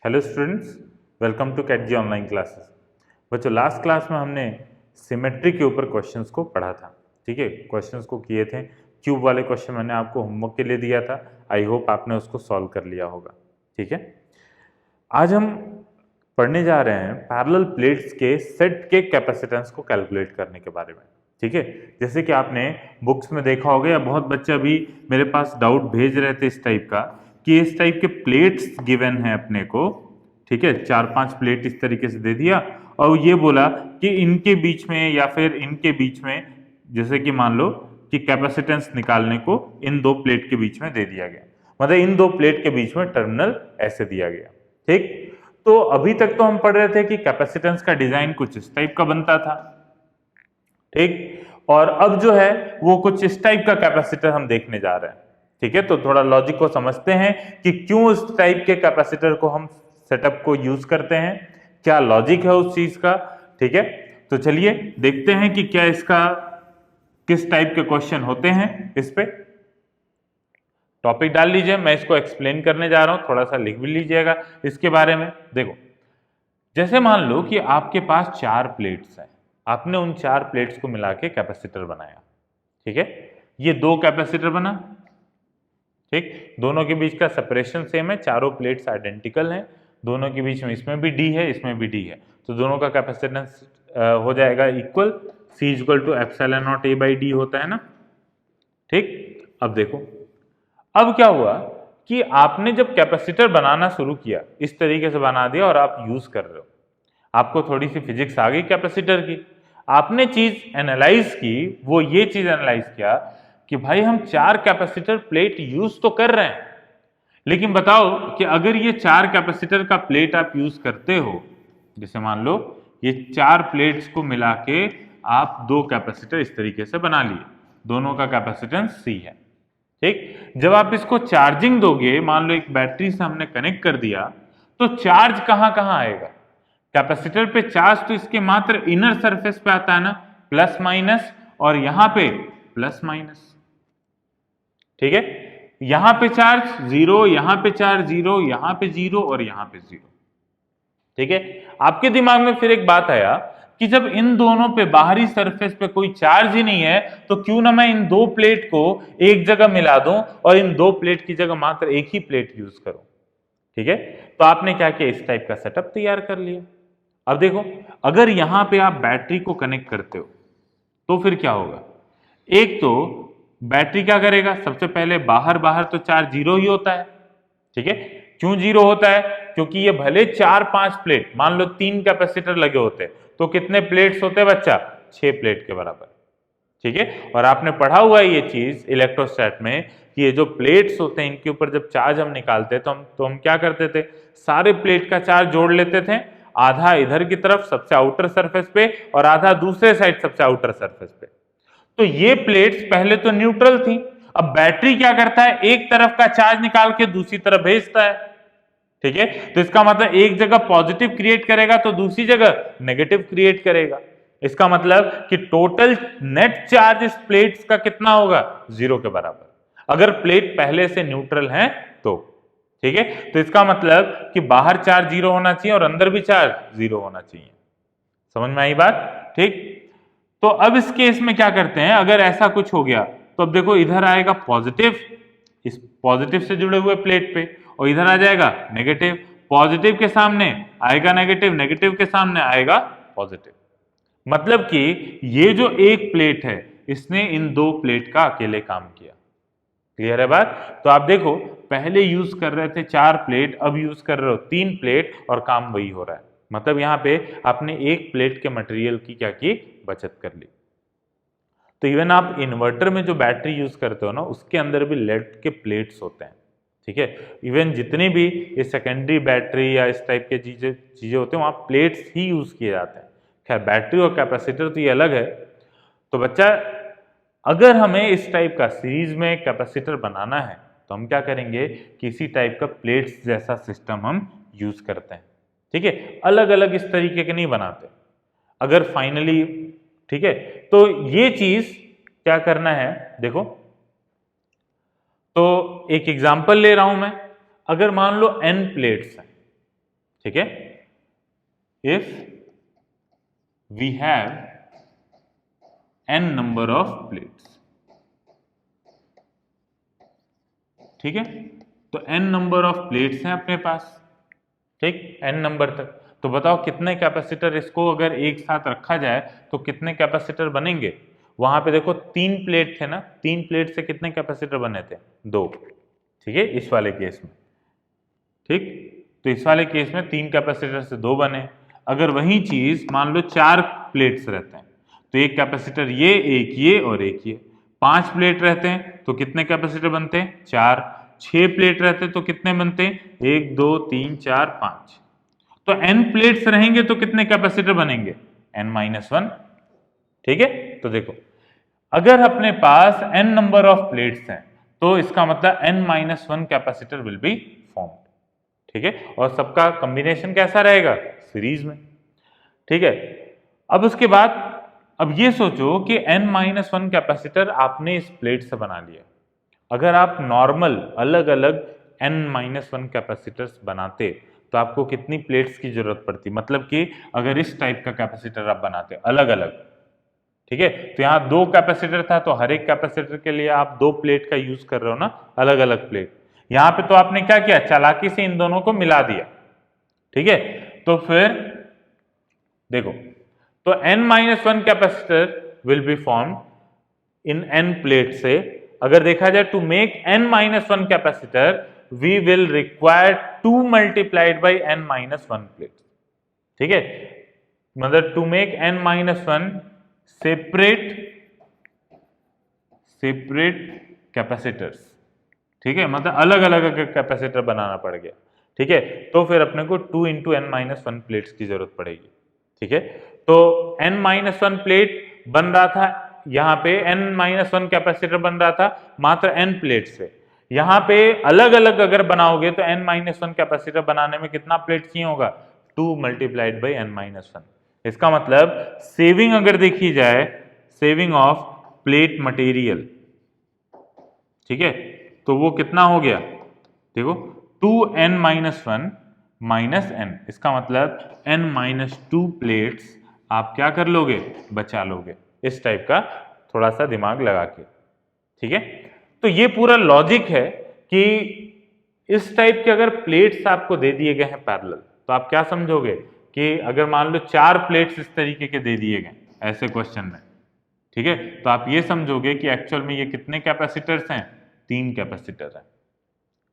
Hello students, welcome to कैटजी online classes. बच्चों, last class में हमने सिमेट्री के ऊपर क्वेश्चंस को पढ़ा था। ठीक है, क्वेश्चंस को किए थे। क्यूब वाले क्वेश्चन मैंने आपको होमवर्क के लिए दिया था। आई होप आपने उसको सॉल्व कर लिया होगा। ठीक है, आज हम पढ़ने जा रहे हैं पैरेलल प्लेट्स के सेट के कैपेसिटेंस को कैलकुलेट करने के बारे में। ठीक है, जैसे कि आपने बुक्स में देखा होगा या बहुत बच्चे अभी मेरे पास डाउट भेज रहे थे इस टाइप का कि इस टाइप के प्लेट्स गिवन है अपने को। ठीक है, 4-5 प्लेट इस तरीके से दे दिया और ये बोला कि इनके बीच में या फिर इनके बीच में, जैसे कि मान लो कि कैपेसिटेंस निकालने को इन दो प्लेट के बीच में दे दिया गया, मतलब इन दो प्लेट के बीच में टर्मिनल ऐसे दिया गया। ठीक, तो अभी तक तो हम पढ़ रहे थे कि कैपेसिटेंस का डिजाइन कुछ इस टाइप का बनता था। ठीक, और अब जो है वो कुछ इस टाइप का कैपेसिटर हम देखने जा रहे हैं। ठीक है, तो थोड़ा लॉजिक को समझते हैं कि क्यों इस टाइप के कैपेसिटर को हम सेटअप को यूज करते हैं, क्या लॉजिक है उस चीज का। ठीक है, तो चलिए देखते हैं कि क्या इसका किस टाइप के क्वेश्चन होते हैं। इस पे टॉपिक डाल लीजिए, मैं इसको एक्सप्लेन करने जा रहा हूं, थोड़ा सा लिख भी लीजिएगा इसके बारे में। देखो, जैसे मान लो कि आपके पास 4 प्लेट्स हैं, आपने उन 4 प्लेट्स को मिला के कैपेसिटर बनाया। ठीक है, ये 2 कैपेसिटर बना। ठीक, दोनों के बीच का सेपरेशन सेम है, चारों प्लेट्स आइडेंटिकल हैं, दोनों के बीच में इसमें भी डी है, इसमें भी डी है, तो दोनों का कैपेसिटेंस हो जाएगा equal. C equal to epsilon naught A by D होता है ना। ठीक, अब देखो, अब क्या हुआ कि आपने जब कैपेसिटर बनाना शुरू किया, इस तरीके से बना दिया और आप यूज कर रहे हो, आपको थोड़ी सी फिजिक्स आ गई कैपेसिटर की, आपने चीज एनालाइज की, वो ये चीज एनालाइज किया कि भाई हम 4 कैपेसिटर प्लेट यूज तो कर रहे हैं, लेकिन बताओ कि अगर ये 4 कैपेसिटर का प्लेट आप यूज करते हो, जैसे मान लो ये 4 प्लेट्स को मिला के आप 2 कैपेसिटर इस तरीके से बना लिए, दोनों का कैपेसिटेंस सी है। ठीक, जब आप इसको चार्जिंग दोगे, मान लो एक बैटरी से हमने कनेक्ट कर दिया, तो चार्ज कहां कहां आएगा? कैपेसिटर पे चार्ज तो इसके मात्र इनर सरफेस पे आता है ना, प्लस माइनस, और यहां पे प्लस माइनस। ठीक है, यहां पे चार्ज 0, यहां पे चार्ज 0, यहां पे 0 और यहां पे 0। ठीक है, आपके दिमाग में फिर एक बात आया कि जब इन दोनों पे बाहरी सरफेस पे कोई चार्ज ही नहीं है, तो क्यों ना मैं इन 2 प्लेट को एक जगह मिला दूं और इन 2 प्लेट की जगह मात्र एक ही प्लेट यूज करूं। ठीक है, तो आपने क्या किया, इस टाइप का सेटअप तैयार कर लिया। अब देखो, अगर यहां पे आप बैटरी को कनेक्ट करते हो तो फिर क्या होगा? एक तो बैटरी क्या करेगा, सबसे पहले बाहर बाहर तो चार्ज 0 ही होता है। ठीक है, क्यों 0 होता है? क्योंकि ये भले 4-5 प्लेट, मान लो 3 कैपेसिटर लगे होते तो कितने प्लेट्स होते बच्चा? 6 प्लेट के बराबर। ठीक है, और आपने पढ़ा हुआ है ये चीज इलेक्ट्रोस्टैट में कि ये जो प्लेट्स होते हैं इनके ऊपर जब चार्ज हम निकालते तो हम क्या करते थे, सारे प्लेट का चार्ज जोड़ लेते थे, आधा इधर की तरफ सबसे आउटर सरफेस पे और आधा दूसरे साइड सबसे आउटर सरफेस पे। तो ये प्लेट्स पहले तो न्यूट्रल थी, अब बैटरी क्या करता है, एक तरफ का चार्ज निकाल के दूसरी तरफ भेजता है। ठीक है, तो इसका मतलब एक जगह पॉजिटिव क्रिएट करेगा तो दूसरी जगह नेगेटिव क्रिएट करेगा। इसका मतलब कि टोटल नेट चार्ज इस प्लेट्स का कितना होगा? 0 के बराबर, अगर प्लेट पहले से न्यूट्रल है तो। ठीक है, तो इसका मतलब कि बाहर चार्ज 0 होना चाहिए और अंदर भी चार्ज 0 होना चाहिए। समझ में आई बात? ठीक, तो अब इस केस में क्या करते हैं, अगर ऐसा कुछ हो गया तो अब देखो इधर आएगा पॉजिटिव, इस पॉजिटिव से जुड़े हुए प्लेट पे, और इधर आ जाएगा नेगेटिव, पॉजिटिव के सामने आएगा नेगेटिव, नेगेटिव के सामने आएगा पॉजिटिव। मतलब कि ये जो एक प्लेट है इसने इन 2 प्लेट का अकेले काम किया। क्लियर है बात? तो आप देखो, पहले यूज कर रहे थे 4 प्लेट, अब यूज कर रहे हो 3 प्लेट और काम वही हो रहा है। मतलब यहां पे आपने एक प्लेट के मटेरियल की क्या की, बचत कर ली। तो इवन आप इन्वर्टर में जो बैटरी यूज करते हो ना, उसके अंदर भी लेड के प्लेट्स होते हैं। ठीक है, इवन जितनी भी ये सेकेंडरी बैटरी या इस टाइप के चीजें होते हैं, वहां प्लेट्स ही यूज किए जाते हैं। खैर, बैटरी और कैपेसिटर तो ये अलग है। तो बच्चा, अगर हमें इस टाइप का सीरीज में कैपेसिटर बनाना है तो हम क्या करेंगे, किसी टाइप का प्लेट्स जैसा सिस्टम हम यूज करते हैं। ठीक है, अलग अलग इस तरीके के नहीं बनाते। अगर फाइनली, ठीक है, तो ये चीज क्या करना है, देखो, तो एक एग्जांपल ले रहा हूं मैं। अगर मान लो n प्लेट्स हैं, ठीक है, if we have n number of plates, ठीक है, तो n नंबर ऑफ प्लेट्स हैं अपने पास, ठीक, n नंबर तक। तो बताओ कितने कैपेसिटर, इसको अगर एक साथ रखा जाए तो कितने कैपेसिटर बनेंगे? वहां पे देखो 3 प्लेट थे ना, 3 प्लेट से कितने कैपेसिटर बने थे? 2, ठीक है, इस वाले केस में, ठीक। तो इस वाले केस में 3 कैपेसिटर से 2 बने। अगर वही चीज मान लो 4 प्लेट्स रहते हैं तो एक कैपेसिटर ये, एक ये और एक ये। 5 प्लेट रहते हैं तो कितने कैपेसिटर बनते हैं? 4। 6 प्लेट रहते हैं तो कितने बनते हैं? 1 2 3 4 5। तो n प्लेट्स रहेंगे तो कितने कैपेसिटर बनेंगे? n-1, ठीक है। तो देखो अगर अपने पास n नंबर ऑफ प्लेट्स हैं तो इसका मतलब n-1 capacitor will be formed, ठीक है, और सबका कॉम्बिनेशन कैसा रहेगा? सीरीज में, ठीक है। अब उसके बाद अब ये सोचो कि n-1 कैपेसिटर आपने इस प्लेट से बना लिया। अगर आप नॉर्मल अलग अलग n-1 कैपेसिटर्स बनाते तो आपको कितनी प्लेट्स की जरूरत पड़ती? मतलब कि अगर इस टाइप का कैपेसिटर आप बनाते अलग अलग, ठीक है, तो यहाँ 2 कैपेसिटर था तो हर एक कैपेसिटर के लिए आप 2 प्लेट का यूज कर रहे हो ना, अलग अलग प्लेट। यहाँ पे तो आपने क्या किया? चालाकी से इन दोनों को मिला दिया, ठीक है। तो फिर देखो, तो n-1 capacitor will be formed in n plate से। अगर देखा जाए to make n-1 capacitor we will require 2 multiplied by n-1 plate, ठीक है। मतलब to make n-1 separate capacitors, ठीक है, मतलब अलग अलग कैपेसिटर बनाना पड़ गया, ठीक है। तो फिर अपने को 2 × n-1 प्लेट्स की जरूरत पड़ेगी, ठीक है। तो n-1 प्लेट बन रहा था, यहाँ पे n-1 कैपेसिटर बन रहा था मात्र n प्लेट से। यहाँ पे अलग अलग अगर बनाओगे तो n-1 कैपेसिटर बनाने में कितना प्लेट चाहिए होगा? 2 मल्टीप्लाइड बाई n-1। इसका मतलब सेविंग अगर देखी जाए, सेविंग ऑफ प्लेट मटेरियल, ठीक है, तो वो कितना हो गया? देखो 2n-1 माइनस n, इसका मतलब n-2 प्लेट्स आप क्या कर लोगे? बचा लोगे, इस टाइप का थोड़ा सा दिमाग लगा के, ठीक है। तो ये पूरा लॉजिक है कि इस टाइप के अगर प्लेट्स आपको दे दिए गए हैं पैरेलल तो आप क्या समझोगे कि अगर मान लो 4 प्लेट्स इस तरीके के दे दिए गए ऐसे क्वेश्चन में, ठीक है, तो आप ये समझोगे कि एक्चुअल में ये कितने कैपेसिटर्स हैं? 3 कैपेसिटर हैं।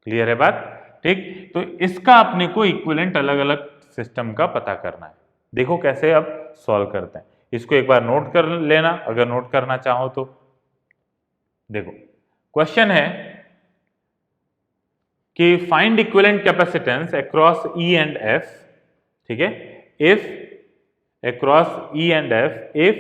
क्लियर है बात? ठीक, तो इसका अपने को इक्विवेलेंट अलग अलग सिस्टम का पता करना है। देखो कैसे अब सॉल्व करते हैं, इसको एक बार नोट कर लेना अगर नोट करना चाहो तो। देखो क्वेश्चन है कि find equivalent capacitance across E and F, ठीक है, if across E and F if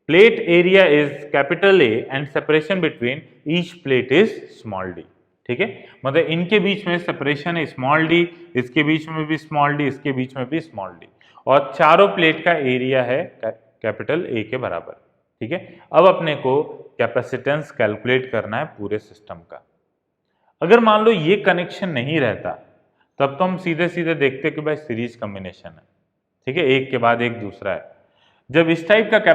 plate area is capital A and separation between each plate is small d, ठीक है, मतलब इनके बीच में सेपरेशन है स्मॉल d, इसके बीच में भी स्मॉल d, इसके बीच में भी स्मॉल d, और चारों प्लेट का एरिया है कैपिटल A के बराबर, ठीक है। अब अपने को कैपेसिटेंस कैलकुलेट करना है पूरे सिस्टम का। अगर मान लो ये कनेक्शन नहीं रहता तब तो हम सीधे सीधे देखते कि भाई सीरीज कॉम्बिनेशन है, ठीक है, एक के बाद एक दूसरा है। जब इस टाइप का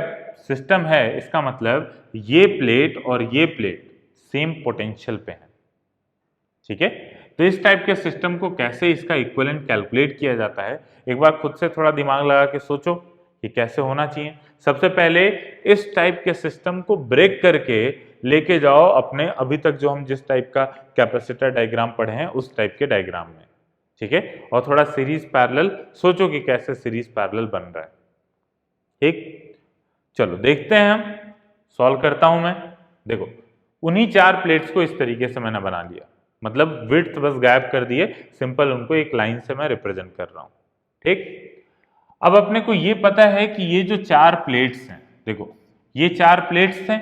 सिस्टम है इसका मतलब ये प्लेट और ये प्लेट सेम पोटेंशियल पे है, ठीक है। तो इस टाइप के सिस्टम को कैसे इसका इक्विवेलेंट कैलकुलेट किया जाता है, एक बार खुद से थोड़ा दिमाग लगा के सोचो कि कैसे होना चाहिए। सबसे पहले इस टाइप के सिस्टम को ब्रेक करके लेके जाओ अपने अभी तक जो हम जिस टाइप का कैपेसिटर डायग्राम पढ़े हैं उस टाइप के डायग्राम में, ठीक है, और थोड़ा सीरीज पैरेलल सोचो कि कैसे सीरीज पैरेलल बन रहा है, ठीक। चलो देखते हैं, हम सॉल्व करता हूं मैं। देखो उन्हीं 4 प्लेट्स को इस तरीके से मैंने बना लिया, मतलब विड्थ बस गायब कर दिए, सिंपल उनको एक लाइन से मैं रिप्रेजेंट कर रहा हूं, ठीक। अब अपने को ये पता है कि ये जो 4 प्लेट्स हैं, देखो ये 4 प्लेट्स हैं,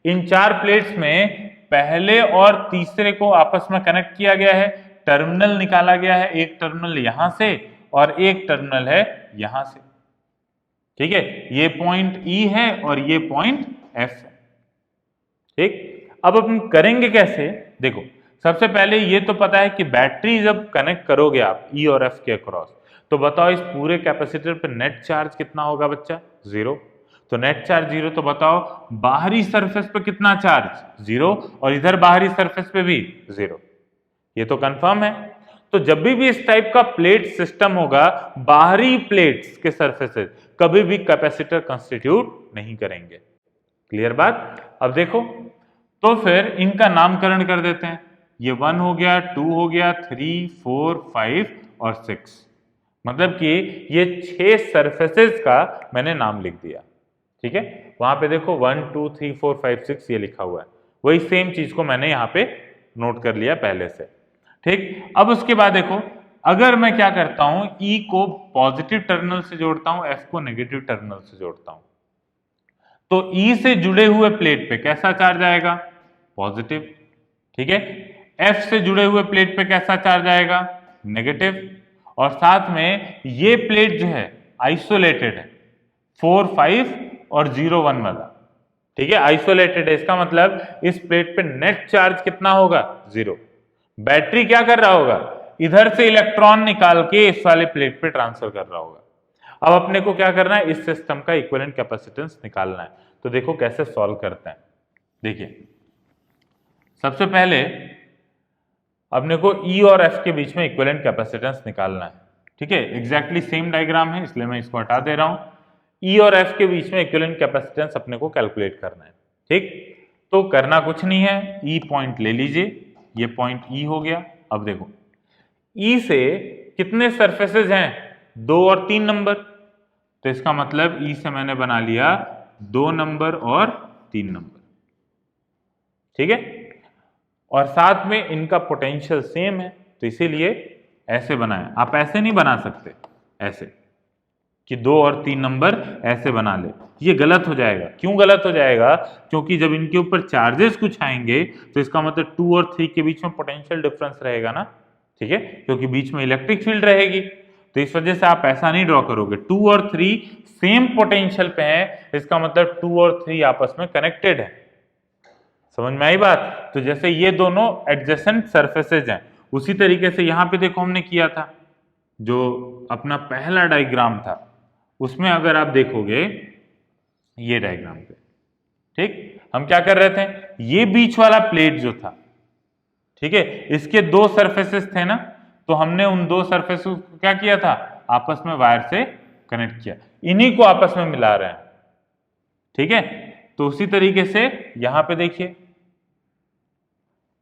इन 4 प्लेट्स में पहले और तीसरे को आपस में कनेक्ट किया गया है, टर्मिनल निकाला गया है, एक टर्मिनल यहां से और एक टर्मिनल है यहां से, ठीक है, ये पॉइंट E है और ये पॉइंट F है, ठीक। अब अपन करेंगे कैसे? देखो सबसे पहले ये तो पता है कि बैटरी जब कनेक्ट करोगे आप E और F के अक्रॉस तो बताओ इस पूरे कैपेसिटर पे नेट चार्ज कितना होगा बच्चा? 0। तो नेट चार्ज 0, तो बताओ बाहरी सरफेस पे कितना चार्ज? 0, और इधर बाहरी सरफेस पे भी 0। ये तो कंफर्म है। तो जब भी इस टाइप का प्लेट सिस्टम होगा, बाहरी प्लेट्स के सरफेसेस कभी भी कैपेसिटर कंस्टिट्यूट नहीं करेंगे। क्लियर बात? अब देखो, तो फिर इनका नामकरण कर देते हैं। ये 1 हो गया, 2 हो गया, 3, 4, 5 और 6। मतलब कि ये 6 सरफेसेस का मैंने नाम लिख दिया। ठीक है, वहां पे देखो 1, 2, 3, 4, 5, 6 ये लिखा हुआ है। वही सेम चीज को मैंने यहाँ पे नोट कर लिया पहले से। ठीक, अब उसके बाद देखो, अगर मैं क्या करता हूं, E को पॉजिटिव टर्मिनल से जोड़ता हूं, F को नेगेटिव टर्मिनल से जोड़ता हूं, तो E से जुड़े हुए प्लेट पे कैसा चार्ज आएगा? पॉजिटिव। ठीक है, F से जुड़े हुए प्लेट पे कैसा चार्ज आएगा? नेगेटिव। और साथ में ये प्लेट जो है आइसोलेटेड है, 4, 5 और 0, 1 वाला। ठीक है, आइसोलेटेड है, इसका मतलब इस प्लेट पे नेट चार्ज कितना होगा? 0। बैटरी क्या कर रहा होगा? इधर से इलेक्ट्रॉन निकाल के इस वाले प्लेट पे ट्रांसफर कर रहा होगा। अब अपने को क्या करना है? इस सिस्टम का इक्विवेलेंट कैपेसिटेंस निकालना है। तो देखो कैसे सॉल्व करते हैं। देखिए, सबसे पहले अपने को E और F के बीच में इक्विवेलेंट कैपेसिटेंस निकालना है। ठीक है, एग्जैक्टली सेम डायग्राम है, इसलिए मैं इसको हटा दे रहा हूं। E और F के बीच में इक्विवेलेंट कैपेसिटेंस अपने को कैलकुलेट करना है। ठीक, तो करना कुछ नहीं है, E पॉइंट ले लीजिए, ये पॉइंट E हो गया। अब देखो, E से कितने सरफेसेस हैं? 2 और 3 नंबर। तो इसका मतलब E से मैंने बना लिया 2 नंबर और 3 नंबर। ठीक है, और साथ में इनका पोटेंशियल सेम है, तो इसीलिए ऐसे बनाया। आप ऐसे नहीं बना सकते, ऐसे कि 2 और 3 नंबर ऐसे बना ले, ये गलत हो जाएगा। क्यों गलत हो जाएगा? क्योंकि जब इनके ऊपर चार्जेस कुछ आएंगे तो इसका मतलब 2 और 3 के बीच में पोटेंशियल डिफरेंस रहेगा ना। ठीक है, क्योंकि बीच में इलेक्ट्रिक फील्ड रहेगी, तो इस वजह से आप ऐसा नहीं ड्रॉ करोगे। 2 और 3 सेम पोटेंशियल पे हैं, इसका मतलब 2 और 3 आपस में कनेक्टेड है। समझ में आई बात? तो जैसे ये दोनों एडजेसेंट सरफेसेज हैं, उसी तरीके से यहां पे देखो हमने किया था, जो अपना पहला डायग्राम था उसमें अगर आप देखोगे ये डायग्राम पे, ठीक, हम क्या कर रहे थे? ये बीच वाला प्लेट जो था, ठीक है, इसके 2 सरफेसेस थे ना, तो हमने उन 2 सरफेसेस को क्या किया था? आपस में वायर से कनेक्ट किया, इन्हीं को आपस में मिला रहे हैं। ठीक है, तो उसी तरीके से यहां पे देखिए,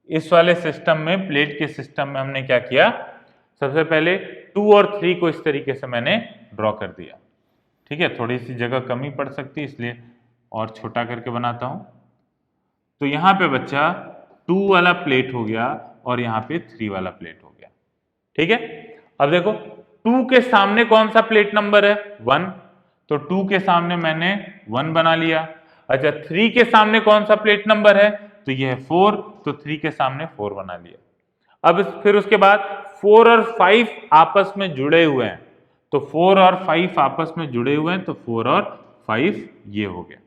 इस वाले सिस्टम में, प्लेट के सिस्टम में हमने क्या किया? सबसे पहले 2 और 3 को इस तरीके से मैंने ड्रॉ कर दिया। ठीक है, थोड़ी सी जगह कमी पड़ सकती है, इसलिए और छोटा करके बनाता हूं। तो यहां पे बच्चा 2 वाला प्लेट हो गया और यहां पे 3 वाला प्लेट हो गया। ठीक है, अब देखो 2 के सामने कौन सा प्लेट नंबर है? 1, तो 2 के सामने मैंने 1 बना लिया। अच्छा, 3 के सामने कौन सा प्लेट नंबर है? तो ये है 4, तो 3 के सामने 4 बना लिया। अब फिर उसके बाद 4 और 5 आपस में जुड़े हुए हैं, तो 4 और 5 आपस में जुड़े हुए हैं, तो 4 और 5 ये हो गया।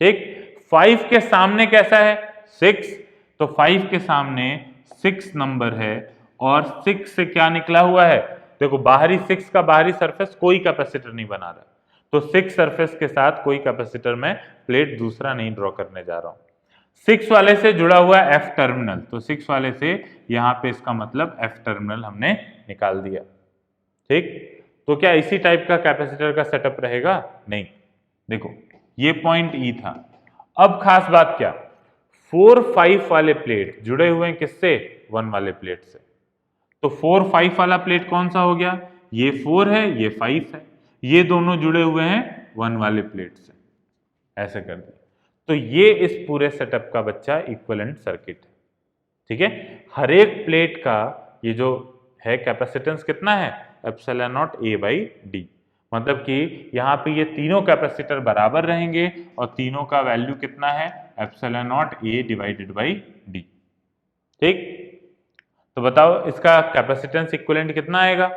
ठीक, 5 के सामने कैसा है? 6, तो 5 के सामने 6 नंबर है, और 6 से क्या निकला हुआ है? देखो, बाहरी 6 का बाहरी सरफेस कोई कैपेसिटर नहीं बना रहा, तो 6 सरफेस के साथ कोई कैपेसिटर में प्लेट दूसरा नहीं ड्रॉ करने जा रहा हूं। 6 वाले से जुड़ा हुआ है F टर्मिनल, तो 6 वाले से यहां पे इसका मतलब F टर्मिनल हमने निकाल दिया। ठीक, तो क्या इसी टाइप का कैपेसिटर का सेटअप रहेगा? नहीं, देखो ये पॉइंट E था। अब खास बात क्या, 4, 5 वाले प्लेट जुड़े हुए हैं किससे? 1 वाले प्लेट से। तो 4, 5 वाला प्लेट कौन सा हो गया? ये 4 है, ये 5 है, ये दोनों जुड़े हुए हैं 1 वाले प्लेट से। ऐसे कर दिया, तो ये इस पूरे सेटअप का बच्चा इक्विवेलेंट सर्किट है। ठीक है, हर एक प्लेट का ये जो है कैपेसिटेंस कितना है? Epsilon not A by D. मतलब कि यहाँ पे ये तीनों कैपेसिटर बराबर रहेंगे और तीनों का वैल्यू कितना है? Epsilon not A divided by D. ठीक, तो बताओ इसका कैपेसिटेंस इक्विवेलेंट कितना आएगा?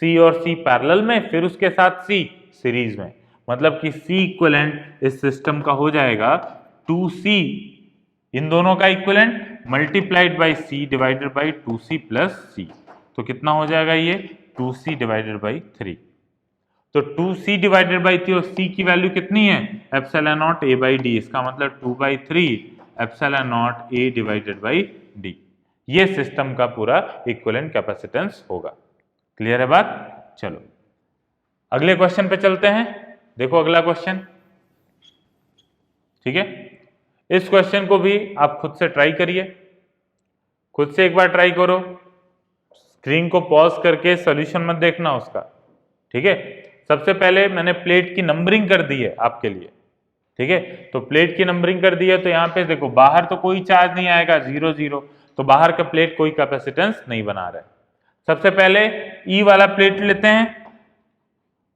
C और C पैरेलल में, फिर उसके साथ C सीरीज में, मतलब कि C इक्विवेलेंट इस सिस्टम का हो जाएगा 2C, इन दोनों का equivalent, multiplied by C divided by 2C plus C। तो कितना हो जाएगा ये? 2c divided by 3। तो 2c डिवाइडेड बाई 3 और c की वैल्यू कितनी है epsilon not a by D, इसका मतलब 2/3 epsilon not a divided by D. ये सिस्टम का पूरा इक्विवेलेंट कैपेसिटेंस होगा। क्लियर है बात? चलो अगले क्वेश्चन पे चलते हैं। देखो अगला क्वेश्चन, ठीक है। इस क्वेश्चन को भी आप खुद से ट्राई करिए, खुद से एक बार ट्राई करो, स्क्रीन को पॉज करके सॉल्यूशन मत देखना उसका, ठीक है। सबसे पहले मैंने प्लेट की नंबरिंग कर दी है आपके लिए, ठीक है। तो प्लेट की नंबरिंग कर दी है, तो यहाँ पे देखो बाहर तो कोई चार्ज नहीं आएगा, 0 0, तो बाहर का प्लेट कोई कैपेसिटेंस नहीं बना रहा है। सबसे पहले ई वाला प्लेट लेते हैं,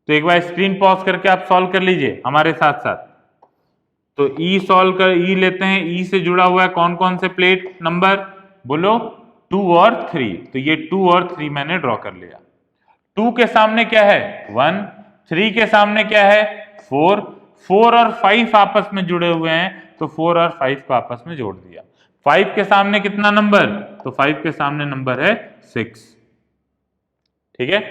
तो एक बार स्क्रीन पॉज करके आप सॉल्व कर लीजिए हमारे साथ साथ। तो ई सॉल्व कर, ई लेते हैं, ई से जुड़ा हुआ है कौन कौन से प्लेट नंबर बोलो, 2 और 3। तो ये 2 और 3 मैंने ड्रॉ कर लिया। 2 के सामने क्या है 1, 3 के सामने क्या है 4, 4 और 5 आपस में जुड़े हुए हैं, तो 4 और 5 को आपस में जोड़ दिया। 5 के सामने कितना नंबर, तो 5 के सामने नंबर है 6, ठीक है।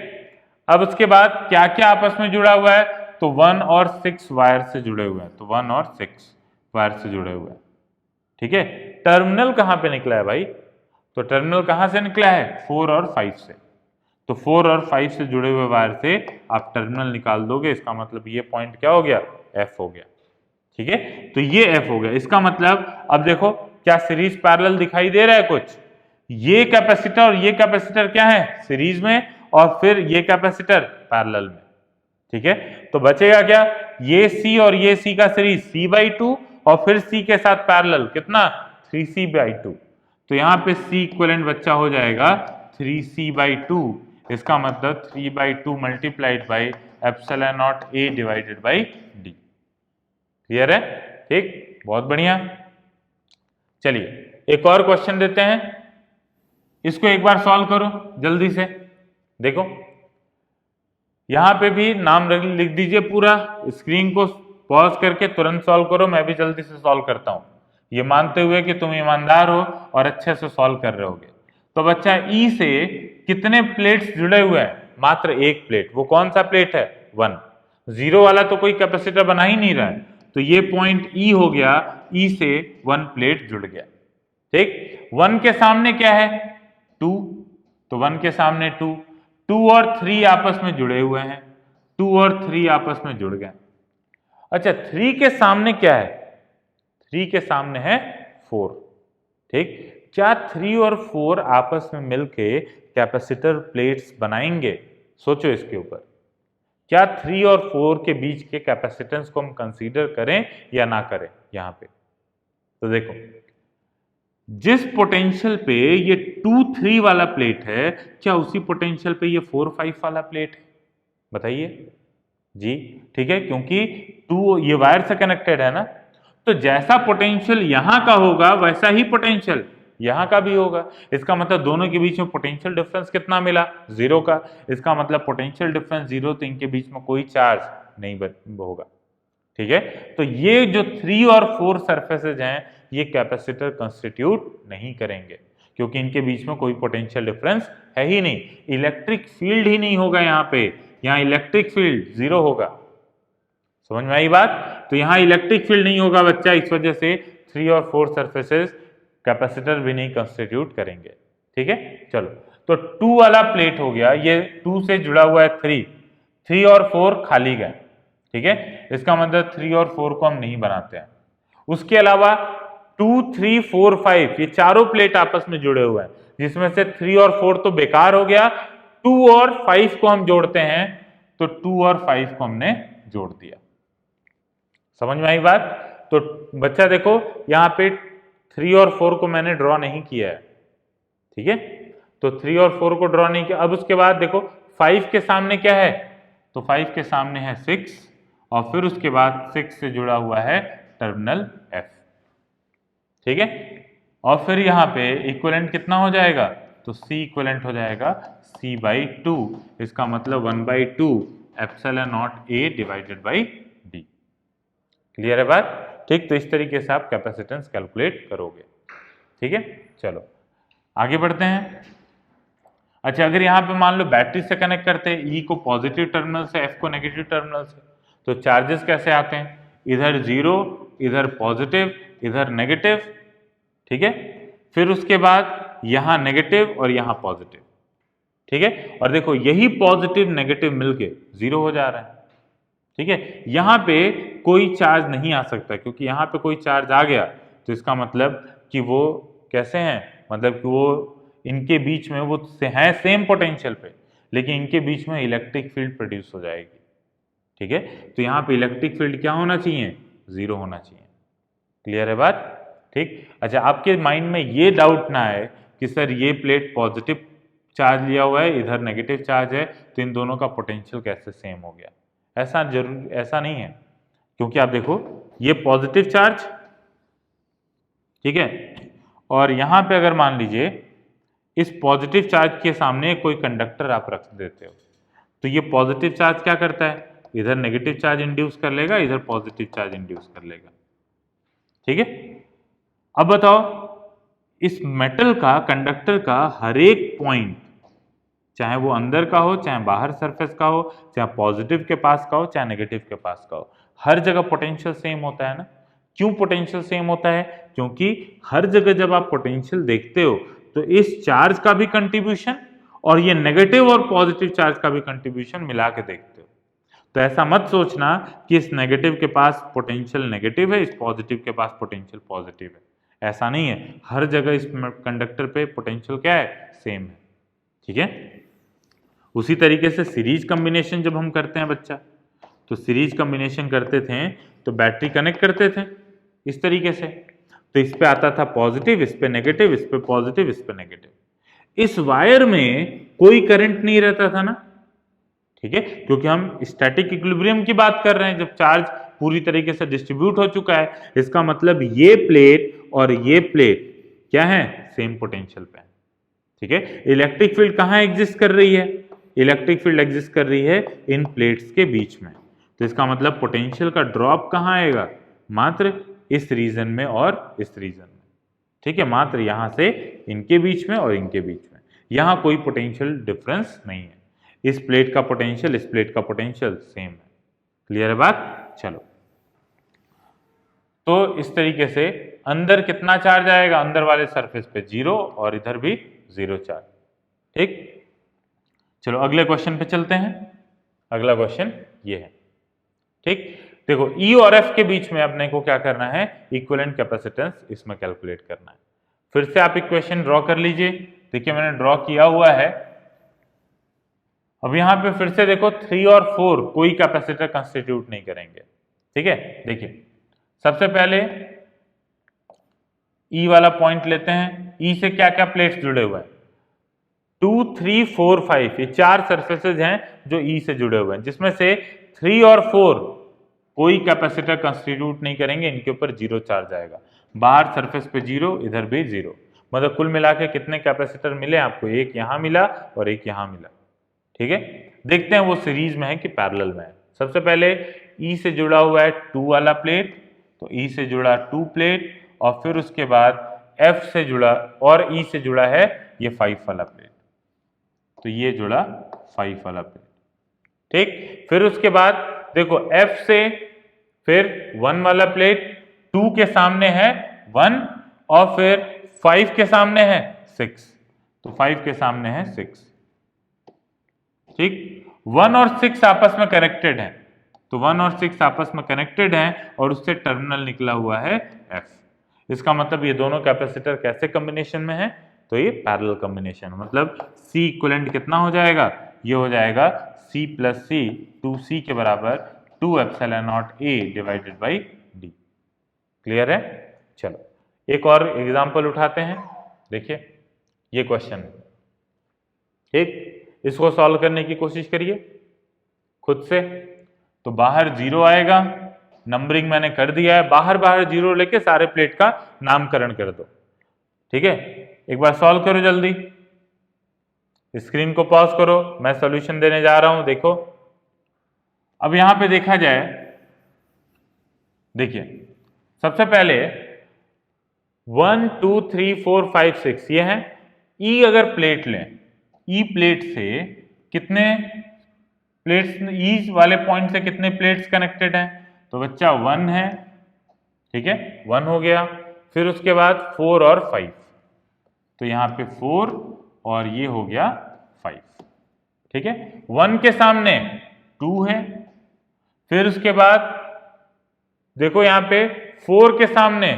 अब उसके बाद क्या क्या आपस में जुड़ा हुआ है, तो 1 और 6 वायर से जुड़े हुए हैं, तो 1 और 6 वायर से जुड़े हुए हैं, ठीक है। टर्मिनल कहां पे निकला है भाई, तो टर्मिनल कहां से निकला है 4 और 5 से, तो 4 और 5 से जुड़े हुए वायर से आप टर्मिनल निकाल दोगे, इसका मतलब ये पॉइंट क्या हो गया F हो गया, ठीक है। तो ये F हो गया, इसका मतलब अब देखो क्या सीरीज पैरेलल दिखाई दे रहा है कुछ, ये कैपेसिटर और ये कैपेसिटर क्या है सीरीज में, और फिर ये कैपेसिटर पैरेलल में, ठीक है। तो बचेगा क्या, ये C और ये C का सीरीज C/2 और फिर C के साथ पैरेलल कितना 3C/2, तो यहाँ पे C इक्विवेलेंट बच्चा हो जाएगा 3C/2, इसका मतलब 3/2 multiplied by epsilon not A divided by D। Clear है? ठीक, बहुत बढ़िया। चलिए एक और क्वेश्चन देते हैं, इसको एक बार सॉल्व करो जल्दी से। देखो यहां पे भी नाम लिख दीजिए पूरा, स्क्रीन को पॉज करके तुरंत सॉल्व करो, मैं भी जल्दी से सॉल्व करता हूं, ये मानते हुए कि तुम ईमानदार हो और अच्छे से सॉल्व कर रहे होगे। तो बच्चा ई से कितने प्लेट्स जुड़े हुए हैं, मात्र एक प्लेट, वो कौन सा प्लेट है 1, 0 वाला तो कोई कैपेसिटर बना ही नहीं रहा है, तो ये पॉइंट ई हो गया, ई से 1 प्लेट जुड़ गया, ठीक। 1 के सामने क्या है 2, तो 1 के सामने 2, 2 और 3 आपस में जुड़े हुए हैं, 2 और 3 आपस में जुड़ गए। अच्छा 3 के सामने क्या है, 3 के सामने है 4, ठीक। क्या 3 और 4 आपस में मिलके कैपेसिटर प्लेट्स बनाएंगे, सोचो इसके ऊपर। क्या 3 और 4 के बीच के कैपेसिटेंस को हम कंसीडर करें या ना करें यहां पे, तो देखो जिस पोटेंशियल पे ये 2 3 वाला प्लेट है, क्या उसी पोटेंशियल पे ये 4 5 वाला प्लेट है, बताइए जी, ठीक है, क्योंकि 2 ये वायर से कनेक्टेड है ना, तो जैसा पोटेंशियल यहां का होगा वैसा ही पोटेंशियल यहां का भी होगा, इसका मतलब दोनों के बीच में पोटेंशियल डिफरेंस कितना मिला 0 का, इसका मतलब पोटेंशियल डिफरेंस 0, तो इनके बीच में कोई चार्ज नहीं होगा, ठीक है। तो ये जो 3 और 4 सरफेसेज हैं ये कैपेसिटर कंस्टिट्यूट नहीं करेंगे, क्योंकि इनके बीच में कोई पोटेंशियल डिफरेंस है ही नहीं, इलेक्ट्रिक फील्ड ही नहीं होगा यहाँ पे, यहाँ इलेक्ट्रिक फील्ड 0 होगा। समझ में आई बात? तो यहाँ इलेक्ट्रिक फील्ड नहीं होगा बच्चा, इस वजह से 3 और 4 सरफेसेज कैपेसिटर भी नहीं कंस्टिट्यूट करेंगे, ठीक है। चलो तो 2 वाला प्लेट हो गया, ये 2 से जुड़ा हुआ है 3, 3 और 4 खाली गए, ठीक है, इसका मतलब 3 और 4 को हम नहीं बनाते हैं। उसके अलावा 2 3 4 5 ये चारों प्लेट आपस में जुड़े हुए हैं, जिसमें से 3 और 4 तो बेकार हो गया, 2 और 5 को हम जोड़ते हैं, तो 2 और 5 को हमने जोड़ दिया। समझ में आई बात? तो बच्चा देखो यहाँ पे 3 और 4 को मैंने ड्रॉ नहीं किया है, ठीक है, तो 3 और 4 को ड्रॉ नहीं किया। अब उसके बाद देखो 5 के सामने क्या है, तो 5 के सामने है 6, और फिर उसके बाद 6 से जुड़ा हुआ है टर्मिनल F, ठीक है। और फिर यहाँ पे इक्विवेलेंट कितना हो जाएगा, तो C इक्विवेलेंट हो जाएगा C/2, इसका मतलब 1/2 epsilon not A divided by D। Clear है बात? ठीक, तो इस तरीके से आप कैपेसिटेंस कैलकुलेट करोगे, ठीक है। चलो आगे बढ़ते हैं। अच्छा, अगर यहाँ पे मान लो बैटरी से कनेक्ट करते हैं, ई को पॉजिटिव टर्मिनल से, एफ को नेगेटिव टर्मिनल से, तो चार्जेस कैसे आते हैं, इधर जीरो, इधर पॉजिटिव, इधर नेगेटिव, ठीक है। फिर उसके बाद यहाँ नेगेटिव और यहाँ पॉजिटिव, ठीक है। और देखो यही पॉजिटिव नेगेटिव मिलके जीरो हो जा रहा है, ठीक है। यहाँ पे कोई चार्ज नहीं आ सकता, क्योंकि यहाँ पे कोई चार्ज आ गया तो इसका मतलब कि वो कैसे हैं, मतलब कि वो इनके बीच में वो हैं सेम पोटेंशियल पे, लेकिन इनके बीच में इलेक्ट्रिक फील्ड प्रोड्यूस हो जाएगी, ठीक है। तो यहाँ पे इलेक्ट्रिक फील्ड क्या होना चाहिए, जीरो होना चाहिए। क्लियर है बात, ठीक। अच्छा, आपके माइंड में ये डाउट ना आए कि सर ये प्लेट पॉजिटिव चार्ज लिया हुआ है, इधर नेगेटिव चार्ज है, तो इन दोनों का पोटेंशियल कैसे सेम हो गया। ऐसा नहीं है, क्योंकि आप देखो ये पॉजिटिव चार्ज, ठीक है, और यहां पे अगर मान लीजिए इस पॉजिटिव चार्ज के सामने कोई कंडक्टर आप रख देते हो, तो ये पॉजिटिव चार्ज क्या करता है, इधर नेगेटिव चार्ज इंड्यूस कर लेगा, इधर पॉजिटिव चार्ज इंड्यूस कर लेगा, ठीक है। अब बताओ इस मेटल का, कंडक्टर का हर एक पॉइंट, चाहे वो अंदर का हो, चाहे बाहर सरफेस का हो, चाहे पॉजिटिव के पास का हो, चाहे नेगेटिव के पास का हो, हर जगह पोटेंशियल सेम होता है ना। क्यों पोटेंशियल सेम होता है, क्योंकि हर जगह जब आप पोटेंशियल देखते हो तो इस चार्ज का भी कंट्रीब्यूशन और ये नेगेटिव और पॉजिटिव चार्ज का भी कंट्रीब्यूशन मिला के देखते हो। तो ऐसा मत सोचना कि इस नेगेटिव के पास पोटेंशियल नेगेटिव है, इस पॉजिटिव के पास पोटेंशियल पॉजिटिव है, ऐसा नहीं है। हर जगह इस कंडक्टर पे पोटेंशियल क्या है, सेम है, ठीक है। उसी तरीके से सीरीज कॉम्बिनेशन जब हम करते हैं बच्चा, तो सीरीज कॉम्बिनेशन करते थे तो बैटरी कनेक्ट करते थे इस तरीके से, तो इस पे आता था पॉजिटिव, इस पे नेगेटिव, इस पे पॉजिटिव, इस पे नेगेटिव। इस वायर में कोई करंट नहीं रहता था ना, ठीक है, क्योंकि हम स्टैटिक इक्विलिब्रियम की बात कर रहे हैं, जब चार्ज पूरी तरीके से डिस्ट्रीब्यूट हो चुका है। इसका मतलब ये प्लेट और ये प्लेट क्या है, सेम पोटेंशियल पे, ठीक है। इलेक्ट्रिक फील्ड कहाँ एग्जिस्ट कर रही है, इलेक्ट्रिक फील्ड एग्जिस्ट कर रही है इन प्लेट्स के बीच में, तो इसका मतलब पोटेंशियल का ड्रॉप कहाँ आएगा, मात्र इस रीजन में और इस रीजन में, ठीक है, मात्र यहां से इनके बीच में और इनके बीच में, यहां कोई पोटेंशियल डिफरेंस नहीं है। इस प्लेट का पोटेंशियल, इस प्लेट का पोटेंशियल सेम है। क्लियर है बात, चलो। तो इस तरीके से अंदर कितना चार्ज आएगा, अंदर वाले सरफेस पे जीरो और इधर भी जीरो चार्ज, ठीक। चलो अगले क्वेश्चन पे चलते हैं। अगला क्वेश्चन ये है, ठीक। देखो ई और एफ के बीच में अपने को क्या करना है, इक्विवेलेंट कैपेसिटेंस इसमें कैलकुलेट करना है। फिर से आप इक्वेशन ड्रॉ कर लीजिए, देखिए मैंने ड्रॉ किया हुआ है। अब यहां पे फिर से देखो 3 और 4 कोई कैपेसिटर कंस्टिट्यूट नहीं करेंगे, ठीक है। देखिए सबसे पहले ई वाला पॉइंट लेते हैं, ई से क्या क्या प्लेट्स जुड़े हुए हैं, 2 3 4 5, ये 4 सरफेसेज हैं जो ई से जुड़े हुए हैं, जिसमें से 3 और 4 कोई कैपेसिटर कंस्टिट्यूट नहीं करेंगे, इनके ऊपर जीरो चार्ज आएगा, बाहर सरफेस पे जीरो, इधर भी जीरो, मतलब कुल मिला के कितने कैपेसिटर मिले आपको, एक यहां मिला और एक यहां मिला, ठीक है। देखते हैं वो सीरीज में है कि पैरेलल में है। सबसे पहले ई से जुड़ा हुआ है 2 वाला प्लेट, तो ई से जुड़ा 2 प्लेट, और फिर उसके बाद एफ से जुड़ा और ई से जुड़ा है ये 5 वाला प्लेट, तो ये जुड़ा 5 वाला प्लेट, ठीक। फिर उसके बाद देखो F से फिर 1 वाला प्लेट, 2 के सामने है 1 और फिर 5 के सामने है 6, तो 5 के सामने है 6, ठीक। 1 और 6 आपस में कनेक्टेड हैं, तो 1 और 6 आपस में कनेक्टेड हैं और उससे टर्मिनल निकला हुआ है F। इसका मतलब ये दोनों कैपेसिटर कैसे कॉम्बिनेशन में है, तो ये पैरेलल कॉम्बिनेशन, मतलब C इक्विवेलेंट कितना हो जाएगा, ये हो जाएगा C प्लस C 2C के बराबर 2 epsilon not A divided by D। Clear है, चलो एक और एग्जांपल उठाते हैं। देखिए ये क्वेश्चन, ठीक, इसको सॉल्व करने की कोशिश करिए खुद से। तो बाहर जीरो आएगा, नंबरिंग मैंने कर दिया है, बाहर बाहर जीरो लेके सारे प्लेट का नामकरण कर दो, ठीक है। एक बार सॉल्व करो जल्दी, स्क्रीन को पॉज करो, मैं सॉल्यूशन देने जा रहा हूं। देखो अब यहां पे देखा जाए, देखिए सबसे पहले 1 2 3 4 5 6 ये है ई, अगर प्लेट लें, ई प्लेट से कितने प्लेट्स, ई वाले पॉइंट से कितने प्लेट्स कनेक्टेड हैं? तो बच्चा 1 है, ठीक है, 1 हो गया। फिर उसके बाद 4 और 5, तो यहाँ पे 4 और ये हो गया 5, ठीक है। 1 के सामने 2 है, फिर उसके बाद देखो यहाँ पे 4 के सामने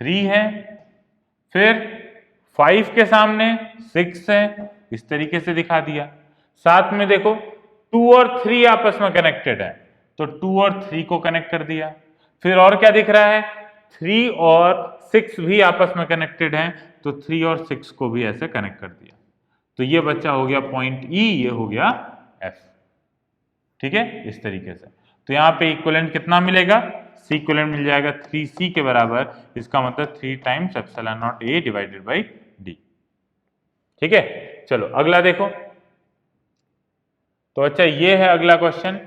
3 है, फिर 5 के सामने 6 है, इस तरीके से दिखा दिया। साथ में देखो 2 और 3 आपस में कनेक्टेड है, तो 2 और 3 को कनेक्ट कर दिया। फिर और क्या दिख रहा है? 3 और 6 भी आपस में कनेक्टेड हैं, तो 3 और 6 को भी ऐसे कनेक्ट कर दिया। तो ये बच्चा हो गया पॉइंट ई, ये हो गया एफ, ठीक है, इस तरीके से। तो यहाँ पे इक्विवेलेंट कितना मिलेगा? सी इक्विवेलेंट मिल जाएगा 3c के बराबर, इसका मतलब 3 times epsilon naught A divided by D, ठीक है। चलो अगला देखो। तो अच्छा ये है अगला क्वेश्चन,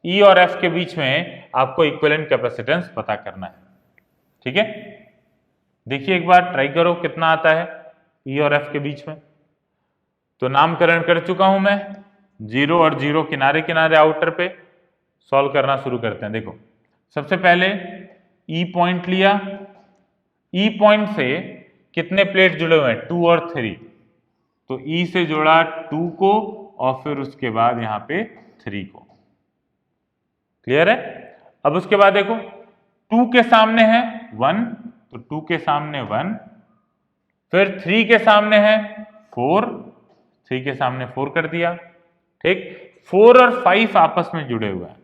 ई और एफ के बीच में आपको इक्विवेलेंट कैपेसिटेंस पता करना है, ठीक है। देखिए एक बार ट्राई करो कितना आता है ई और एफ के बीच में। तो नामकरण कर चुका हूं मैं, 0 और 0 किनारे किनारे आउटर पे सॉल्व करना शुरू करते हैं। देखो सबसे पहले ई पॉइंट लिया, ई पॉइंट से कितने प्लेट जुड़े हुए हैं? 2 और 3, तो ई से जोड़ा 2 को और फिर उसके बाद यहाँ पे 3 को, क्लियर है। अब उसके बाद देखो 2 के सामने है 1, तो 2 के सामने 1, फिर 3 के सामने है 4, 3 के सामने 4 कर दिया, ठीक। 4 और 5 आपस में जुड़े हुए हैं,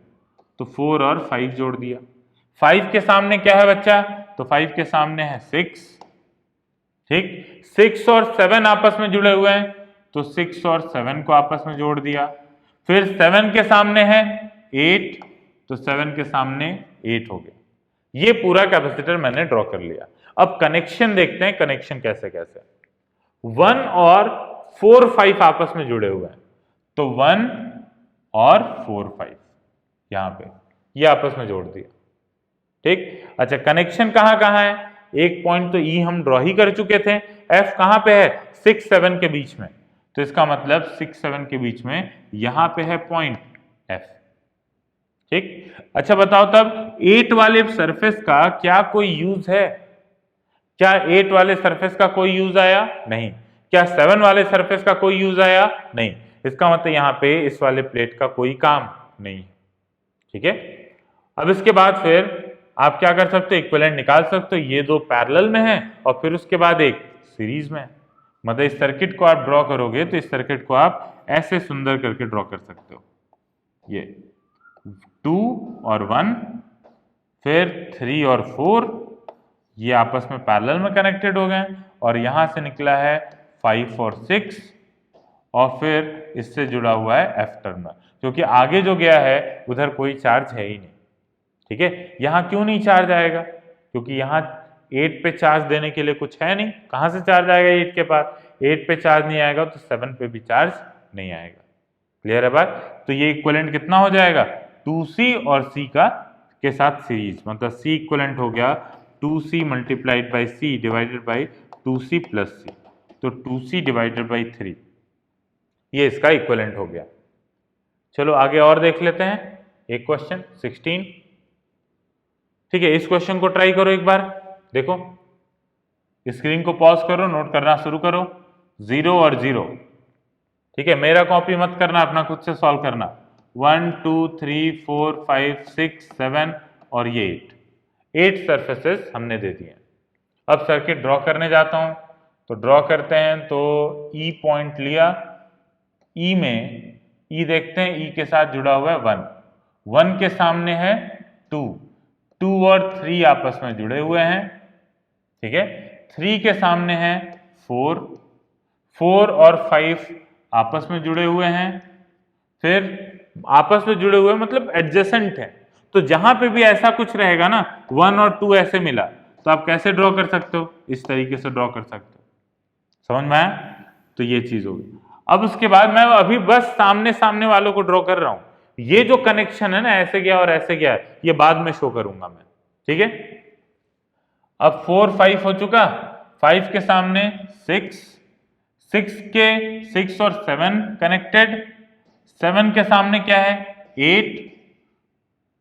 तो 4 और 5 जोड़ दिया। 5 के सामने क्या है बच्चा? तो 5 के सामने है 6, ठीक। 6 और 7 आपस में जुड़े हुए हैं, तो 6 और 7 को आपस में जोड़ दिया। फिर 7 के सामने है 8, तो 7 के सामने 8 हो गया। ये पूरा कैपेसिटर मैंने ड्रॉ कर लिया। अब कनेक्शन देखते हैं, कनेक्शन कैसे कैसे। 1 और 4 5 आपस में जुड़े हुए हैं, तो 1 और 4 5 यहां पे ये आपस में जोड़ दिया, ठीक। अच्छा कनेक्शन कहां कहां है? एक पॉइंट तो ई हम ड्रॉ ही कर चुके थे, एफ कहां पे है? 6 7 के बीच में, तो इसका मतलब 6 7 के बीच में यहां पे है पॉइंट एफ, ठीक। अच्छा बताओ तब 8 वाले सरफेस का क्या कोई यूज है? क्या 8 वाले सरफेस का कोई यूज आया? नहीं। क्या 7 वाले सरफेस का कोई यूज आया? नहीं। इसका मतलब यहाँ पे इस वाले प्लेट का कोई काम नहीं है, ठीक है। अब इसके बाद फिर आप क्या कर सकते हो? इक्विवेलेंट निकाल सकते हो। ये दो पैरेलल में है और फिर उसके बाद एक सीरीज में है। मतलब इस सर्किट को आप ड्रॉ करोगे तो इस सर्किट को आप ऐसे सुंदर करके ड्रॉ कर सकते हो। ये 2 और 1, फिर 3 और 4, ये आपस में पैरेलल में कनेक्टेड हो गए, और यहां से निकला है 5 और 6, और फिर इससे जुड़ा हुआ है एफ टर्मिनल, क्योंकि आगे जो गया है उधर कोई चार्ज है ही नहीं, ठीक है। यहां क्यों नहीं चार्ज आएगा? क्योंकि यहां 8 पे चार्ज देने के लिए कुछ है नहीं, कहां से चार्ज आएगा 8 के पास? 8 पे चार्ज नहीं आएगा तो 7 पे भी चार्ज नहीं आएगा, क्लियर है बात। तो ये इक्विवेलेंट कितना हो जाएगा? 2c और c का के साथ सीरीज, मतलब c इक्विवेलेंट हो गया 2c multiplied by c divided by 2c plus c, तो 2c डिवाइडेड बाई 3, ये इसका इक्विवेलेंट हो गया। चलो आगे और देख लेते हैं एक क्वेश्चन 16, ठीक है। इस क्वेश्चन को ट्राई करो एक बार, देखो स्क्रीन को पॉज करो, नोट करना शुरू करो। 0 और 0, ठीक है, मेरा कॉपी मत करना, अपना खुद से सॉल्व करना। 1 2 3 4 5 6 7 और ये 8 सरफेसेस हमने दे दिए। अब सर्किट ड्रॉ करने जाता हूं, तो ड्रॉ करते हैं। तो ई पॉइंट लिया, ई में ई देखते हैं, ई के साथ जुड़ा हुआ है 1, 1 के सामने है 2, 2 और 3 आपस में जुड़े हुए हैं, ठीक है। 3 के सामने है 4, 4 और 5 आपस में जुड़े हुए हैं, फिर आपस में जुड़े हुए मतलब एडजेसेंट है, तो जहां पे भी ऐसा कुछ रहेगा ना, 1 और 2 ऐसे मिला, तो आप कैसे ड्रॉ कर सकते हो? इस तरीके से ड्रॉ कर सकते हो, समझ में आया? तो ये चीज होगी। अब उसके बाद मैं अभी बस सामने सामने वालों को ड्रॉ कर रहा हूं, ये जो कनेक्शन है ना, ऐसे गया और ऐसे गया, ये बाद में शो करूंगा मैं, ठीक है। अब 4 5 हो चुका, 5 के सामने 6, 6 और 7 कनेक्टेड, 7 के सामने क्या है 8,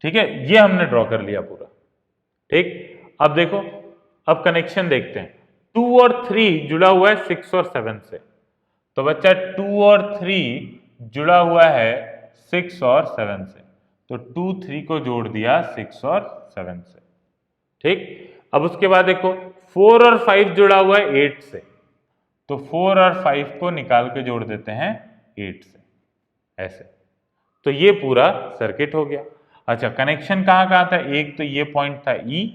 ठीक है, ये हमने ड्रॉ कर लिया पूरा। ठीक, अब देखो, अब कनेक्शन देखते हैं। 2 और 3 जुड़ा हुआ है 6 और 7 से, तो बच्चा 2 और 3 जुड़ा हुआ है 6 और 7 से, तो 2 3 को जोड़ दिया 6 और 7 से। ठीक, अब उसके बाद देखो 4 और 5 जुड़ा हुआ है 8 से, तो 4 और 5 को निकाल के जोड़ देते हैं 8 से, ऐसे। तो ये पूरा सर्किट हो गया। अच्छा, कनेक्शन कहाँ कहाँ था, एक तो ये पॉइंट था E,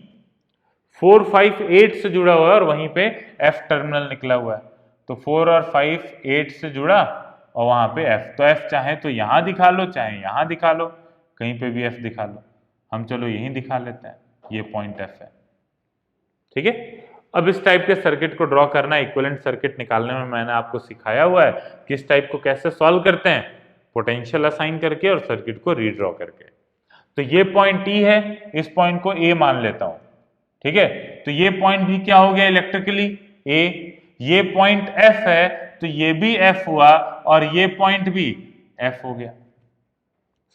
4 5 8 से जुड़ा हुआ है और वहीं पे F टर्मिनल निकला हुआ है, तो 4 और 5 8 से जुड़ा और वहां पे F, तो F चाहे तो यहां दिखा लो चाहे यहां दिखा लो, कहीं पे भी F दिखा लो, हम चलो यहीं दिखा लेते हैं, ये पॉइंट F है। ठीक है, अब इस टाइप के सर्किट को ड्रॉ करना, इक्विवेलेंट सर्किट निकालने में मैंने आपको सिखाया हुआ है कि इस टाइप को कैसे सॉल्व करते हैं, पोटेंशियल असाइन करके और सर्किट को रीड्रॉ करके। तो ये पॉइंट E है, इस पॉइंट को A मान लेता हूं, ठीक है, तो ये पॉइंट भी क्या हो गया इलेक्ट्रिकली A, ये पॉइंट F है तो ये भी F हुआ और ये पॉइंट भी F हो गया।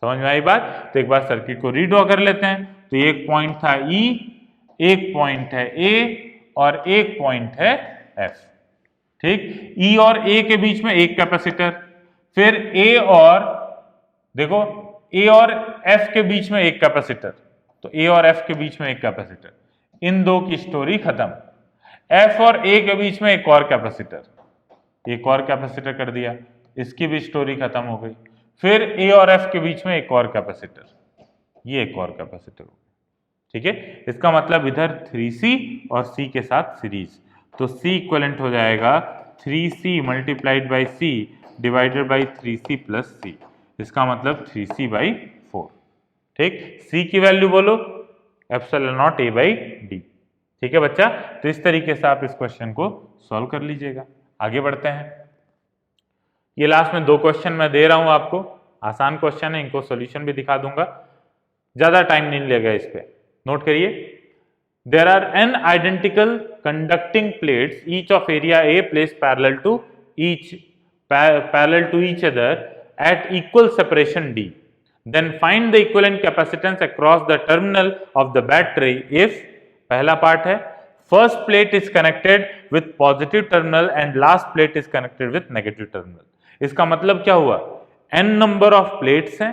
समझ में आई बात? तो एक बार सर्किट को रीड्रॉ कर लेते हैं। तो एक पॉइंट था E, एक पॉइंट है A और एक पॉइंट है F। ठीक, E और A के बीच में एक कैपेसिटर, फिर A और देखो A और F के बीच में एक कैपेसिटर, तो A और F के बीच में एक कैपेसिटर, इन दो की स्टोरी खत्म। F और A के बीच में एक और कैपेसिटर, एक और कैपेसिटर कर दिया, इसकी भी स्टोरी खत्म हो गई। फिर A और F के बीच में एक और कैपेसिटर, ये एक और कैपेसिटर हो गया। ठीक है, इसका मतलब इधर 3C और C के साथ सीरीज, तो C इक्विवेलेंट हो जाएगा 3C multiplied by C divided by 3C plus C, इसका मतलब 3C बाई 4। ठीक, C की वैल्यू बोलो epsilon not A by D। ठीक है बच्चा, तो इस तरीके से आप इस क्वेश्चन को सॉल्व कर लीजिएगा। आगे बढ़ते हैं। ये लास्ट में 2 क्वेश्चन मैं दे रहा हूं आपको, आसान क्वेश्चन है, इनको सॉल्यूशन भी दिखा दूंगा, ज्यादा टाइम नहीं लगेगा इस पे, नोट करिए। There are n identical conducting plates each of area A place parallel to each other at equal separation D, then find the equivalent capacitance across the terminal of the battery if, पहला part है, first plate is connected with positive terminal and last plate is connected with negative terminal। इसका मतलब क्या हुआ, n number of plates हैं,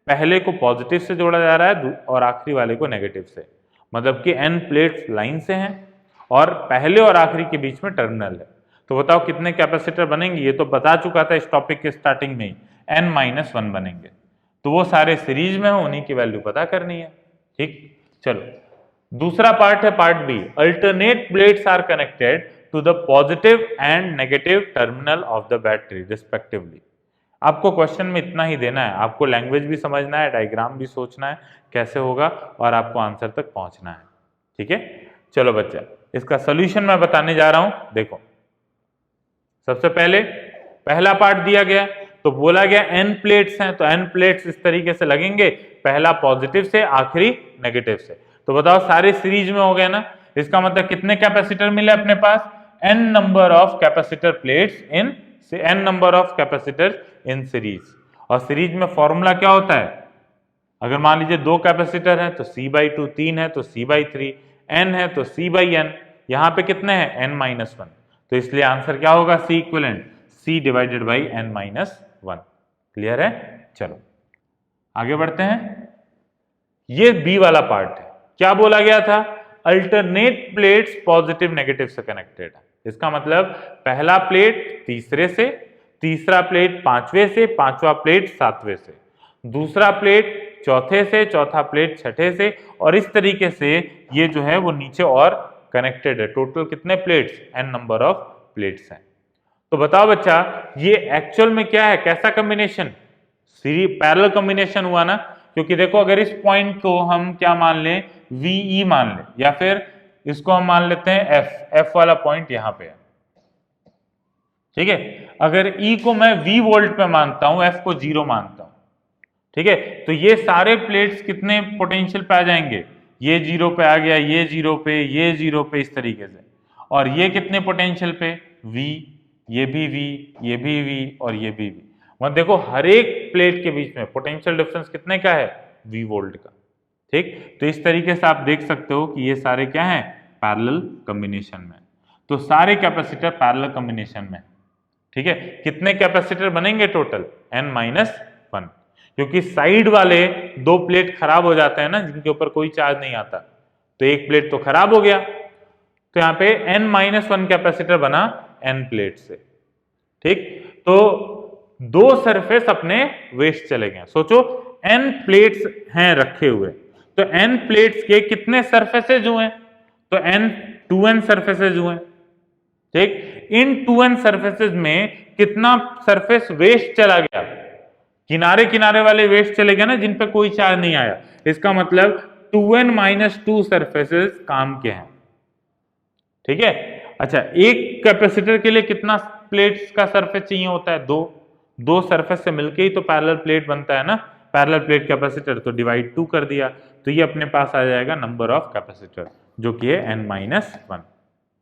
पहले को positive से जोड़ा जा रहा है और आखिरी वाले को नेगेटिव से, मतलब कि n प्लेट्स लाइन से हैं और पहले और आखिरी के बीच में टर्मिनल है। तो बताओ कितने कैपेसिटर बनेंगे, ये तो बता चुका था इस टॉपिक के स्टार्टिंग में ही, n-1 बनेंगे, तो वो सारे सीरीज में हो, उन्हीं की वैल्यू पता करनी है। ठीक, चलो दूसरा पार्ट है part B, alternate plates are connected to the positive and negative terminal of the battery respectively. आपको क्वेश्चन में इतना ही देना है, आपको लैंग्वेज भी समझना है, डायग्राम भी सोचना है कैसे होगा और आपको आंसर तक पहुंचना है। ठीक है, चलो बच्चा इसका सोल्यूशन मैं बताने जा रहा हूं। देखो सबसे पहले पहला पार्ट दिया गया, तो बोला गया n प्लेट्स हैं, तो n प्लेट्स इस तरीके से लगेंगे, पहला पॉजिटिव से आखिरी नेगेटिव से। तो बताओ सारे सीरीज में हो गए ना, इसका मतलब कितने कैपेसिटर मिले अपने पास, n number of capacitor plates in n number of capacitor in series. और सीरीज में फॉर्मूला क्या होता है, अगर मान लीजिए 2 कैपेसिटर हैं तो C/2, 3 है तो C/3, n है तो C/n, यहाँ पे कितने हैं n-1, तो इसलिए आंसर क्या होगा C equivalent C divided by n-1। Clear है? चलो आगे बढ़ते हैं। ये बी वाला पार्ट है, क्या बोला गया था, अल्टरनेट प्लेट्स पॉजिटिव नेगेटिव से कनेक्टेड है। इसका मतलब पहला प्लेट तीसरे से, तीसरा प्लेट पांचवें से, पांचवा प्लेट सातवें से, दूसरा प्लेट चौथे से, चौथा प्लेट छठे से, और इस तरीके से ये जो है वो नीचे और कनेक्टेड है। टोटल कितने plates, n number of plates हैं। तो बताओ बच्चा ये एक्चुअल में क्या है, कैसा कॉम्बिनेशन, सीरीज पैरेलल कॉम्बिनेशन हुआ ना, क्योंकि देखो अगर इस पॉइंट को हम क्या मान लें, VE मान लें, या फिर इसको हम मान लेते हैं F वाला पॉइंट यहां पे है। ठीक है, अगर E को मैं V वोल्ट पे मानता हूं, F को 0 मानता हूं, ठीक है, तो ये सारे प्लेट्स कितने पोटेंशियल पे आ जाएंगे, ये 0 पे आ गया, ये 0 पे, ये 0 पे, इस तरीके से, और ये कितने पोटेंशियल पे, V, ये भी V, ये भी V और ये भी V। मतलब देखो हर एक प्लेट के बीच में पोटेंशियल डिफरेंस कितने का है, V वोल्ट का। ठीक, तो इस तरीके से आप देख सकते हो कि ये सारे क्या हैं, पैरेलल कॉम्बिनेशन में। तो सारे कैपेसिटर पैरेलल कॉम्बिनेशन में। ठीक है, कितने कैपेसिटर बनेंगे टोटल, n-1, क्योंकि साइड वाले दो प्लेट खराब हो जाते हैं ना, जिनके ऊपर कोई चार्ज नहीं आता, तो एक प्लेट तो खराब हो गया, तो यहाँ पे n-1 कैपेसिटर बना n प्लेट से। ठीक, तो दो सरफेस अपने वेस्ट चले गए। सोचो n प्लेट्स हैं रखे हुए, तो n प्लेट्स के कितने सरफेसेज हुए, तो n सरफेसेज हुए। ठीक, इन 2n सरफेसेज में कितना सरफेस वेस्ट चला गया, किनारे किनारे वाले वेस्ट चले गए ना, जिन पे कोई चार्ज नहीं आया। इसका मतलब 2n-2 सरफेसेज काम के हैं। ठीक है, अच्छा एक कैपेसिटर के लिए कितना प्लेट्स का सरफेस चाहिए होता है, दो सरफेस से मिलके ही तो पैरेलल प्लेट बनता है ना, पैरेलल प्लेट कैपेसिटर, तो डिवाइड 2 कर दिया, तो ये अपने पास आ जाएगा नंबर ऑफ कैपेसिटर, जो कि है n-1।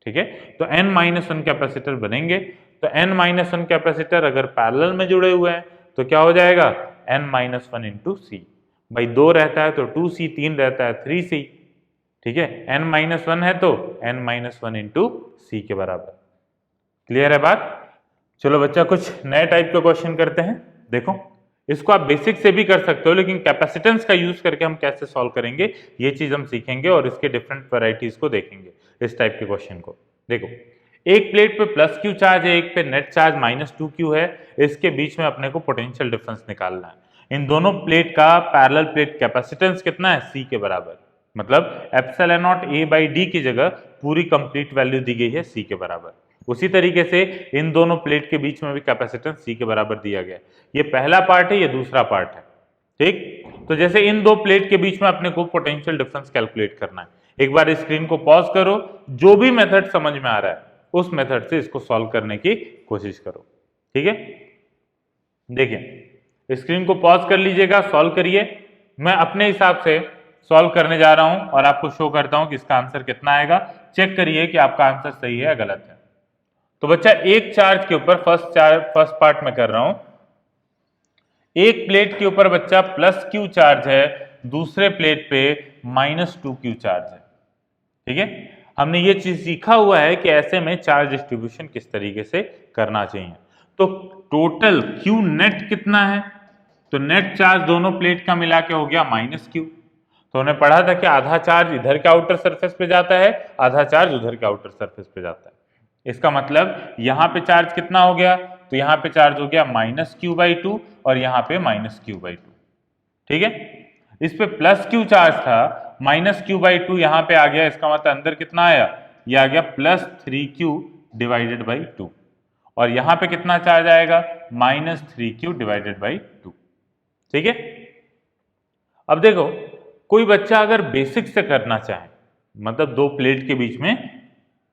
ठीक है, तो n-1 कैपेसिटर बनेंगे। तो n-1 कैपेसिटर अगर पैरेलल में जुड़े हुए हैं तो क्या हो जाएगा, n-1 इंटू सी। भाई 2 रहता है तो 2c, 3 रहता है 3c। ठीक है, n-1 है तो n-1 इंटू सी के बराबर। क्लियर है बात। चलो बच्चा कुछ नए टाइप के क्वेश्चन करते हैं। देखो इसको आप बेसिक से भी कर सकते हो, लेकिन कैपेसिटेंस का यूज करके हम कैसे सॉल्व करेंगे ये चीज हम सीखेंगे और इसके डिफरेंट वैरायटीज को देखेंगे इस टाइप के क्वेश्चन को। देखो एक प्लेट पे प्लस क्यू चार्ज है, एक पे नेट चार्ज -2q है, इसके बीच में अपने को पोटेंशियल डिफरेंस निकालना है। इन दोनों प्लेट का पैरेलल प्लेट कैपेसिटेंस कितना है, C के बराबर। मतलब एप्सिलॉन नॉट A/D की जगह पूरी कंप्लीट वैल्यू दी गई है C के बराबर। उसी तरीके से इन दोनों प्लेट के बीच में भी कैपेसिटेंस C के बराबर दिया गया है। ये पहला पार्ट है, ये दूसरा पार्ट है। ठीक, तो जैसे इन दो प्लेट के बीच में अपने को पोटेंशियल डिफरेंस कैलकुलेट करना है। एक बार स्क्रीन को पॉज करो, जो भी मेथड समझ में आ रहा है उस मेथड से इसको सॉल्व करने की कोशिश करो। ठीक है, देखिए स्क्रीन को पॉज कर लीजिएगा, सॉल्व करिए। मैं अपने हिसाब से सॉल्व करने जा रहा हूं और आपको शो करता हूं कि इसका आंसर कितना आएगा। चेक करिए कि आपका आंसर सही है या गलत है। तो बच्चा एक चार्ज के ऊपर फर्स्ट पार्ट में कर रहा हूं, एक प्लेट के ऊपर बच्चा +q चार्ज है, दूसरे प्लेट पे -2q चार्ज है। ठीक है, हमने ये चीज सीखा हुआ है कि ऐसे में चार्ज डिस्ट्रीब्यूशन किस तरीके से करना चाहिए। तो टोटल q नेट कितना है, तो नेट चार्ज दोनों प्लेट का मिला के हो गया -q। तो हमने पढ़ा था कि आधा चार्ज इधर के आउटर सरफेस पे जाता है, आधा चार्ज उधर के आउटर सरफेस पे जाता है। इसका मतलब यहाँ पे चार्ज कितना हो गया, तो यहाँ पे चार्ज हो गया -q/2 और यहाँ पे -q/2। ठीक है, इस पे +q चार्ज था, -q/2 यहाँ पे आ गया, इसका मतलब अंदर कितना आया, ये आ गया +3q/2 और यहाँ पे कितना चार्ज आएगा, -3q/2। ठीक है, अब देखो कोई बच्चा अगर बेसिक से करना चाहे, मतलब दो प्लेट के बीच में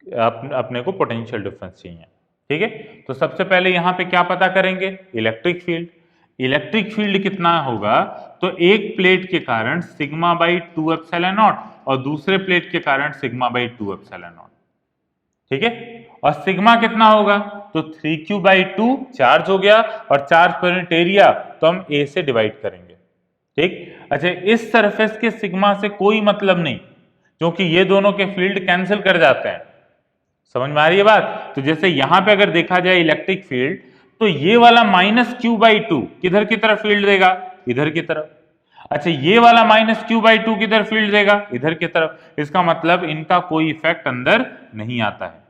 अपने को पोटेंशियल डिफरेंस चाहिए। ठीक है, तो सबसे पहले यहाँ पे क्या पता करेंगे, इलेक्ट्रिक फील्ड। इलेक्ट्रिक फील्ड कितना होगा, तो एक प्लेट के कारण σ/2 एप्सिलॉन नॉट और दूसरे प्लेट के कारण σ/2 एप्सिलॉन नॉट। ठीक है, और सिग्मा कितना होगा, तो 3q/2 चार्ज हो गया और चार्ज पर यूनिट एरिया तो हम A से डिवाइड करेंगे। ठीक, अच्छा इस सरफेस के सिग्मा से कोई मतलब नहीं, क्योंकि ये दोनों के फील्ड कैंसिल कर जाते हैं। समझ में आ रही है बात। तो जैसे यहां पे अगर देखा जाए इलेक्ट्रिक फील्ड, तो ये वाला -q/2 किधर की तरफ फील्ड देगा, इधर की तरफ। अच्छा ये वाला -q/2 किधर फील्ड देगा, इधर की तरफ। इसका मतलब इनका कोई इफेक्ट अंदर नहीं आता है।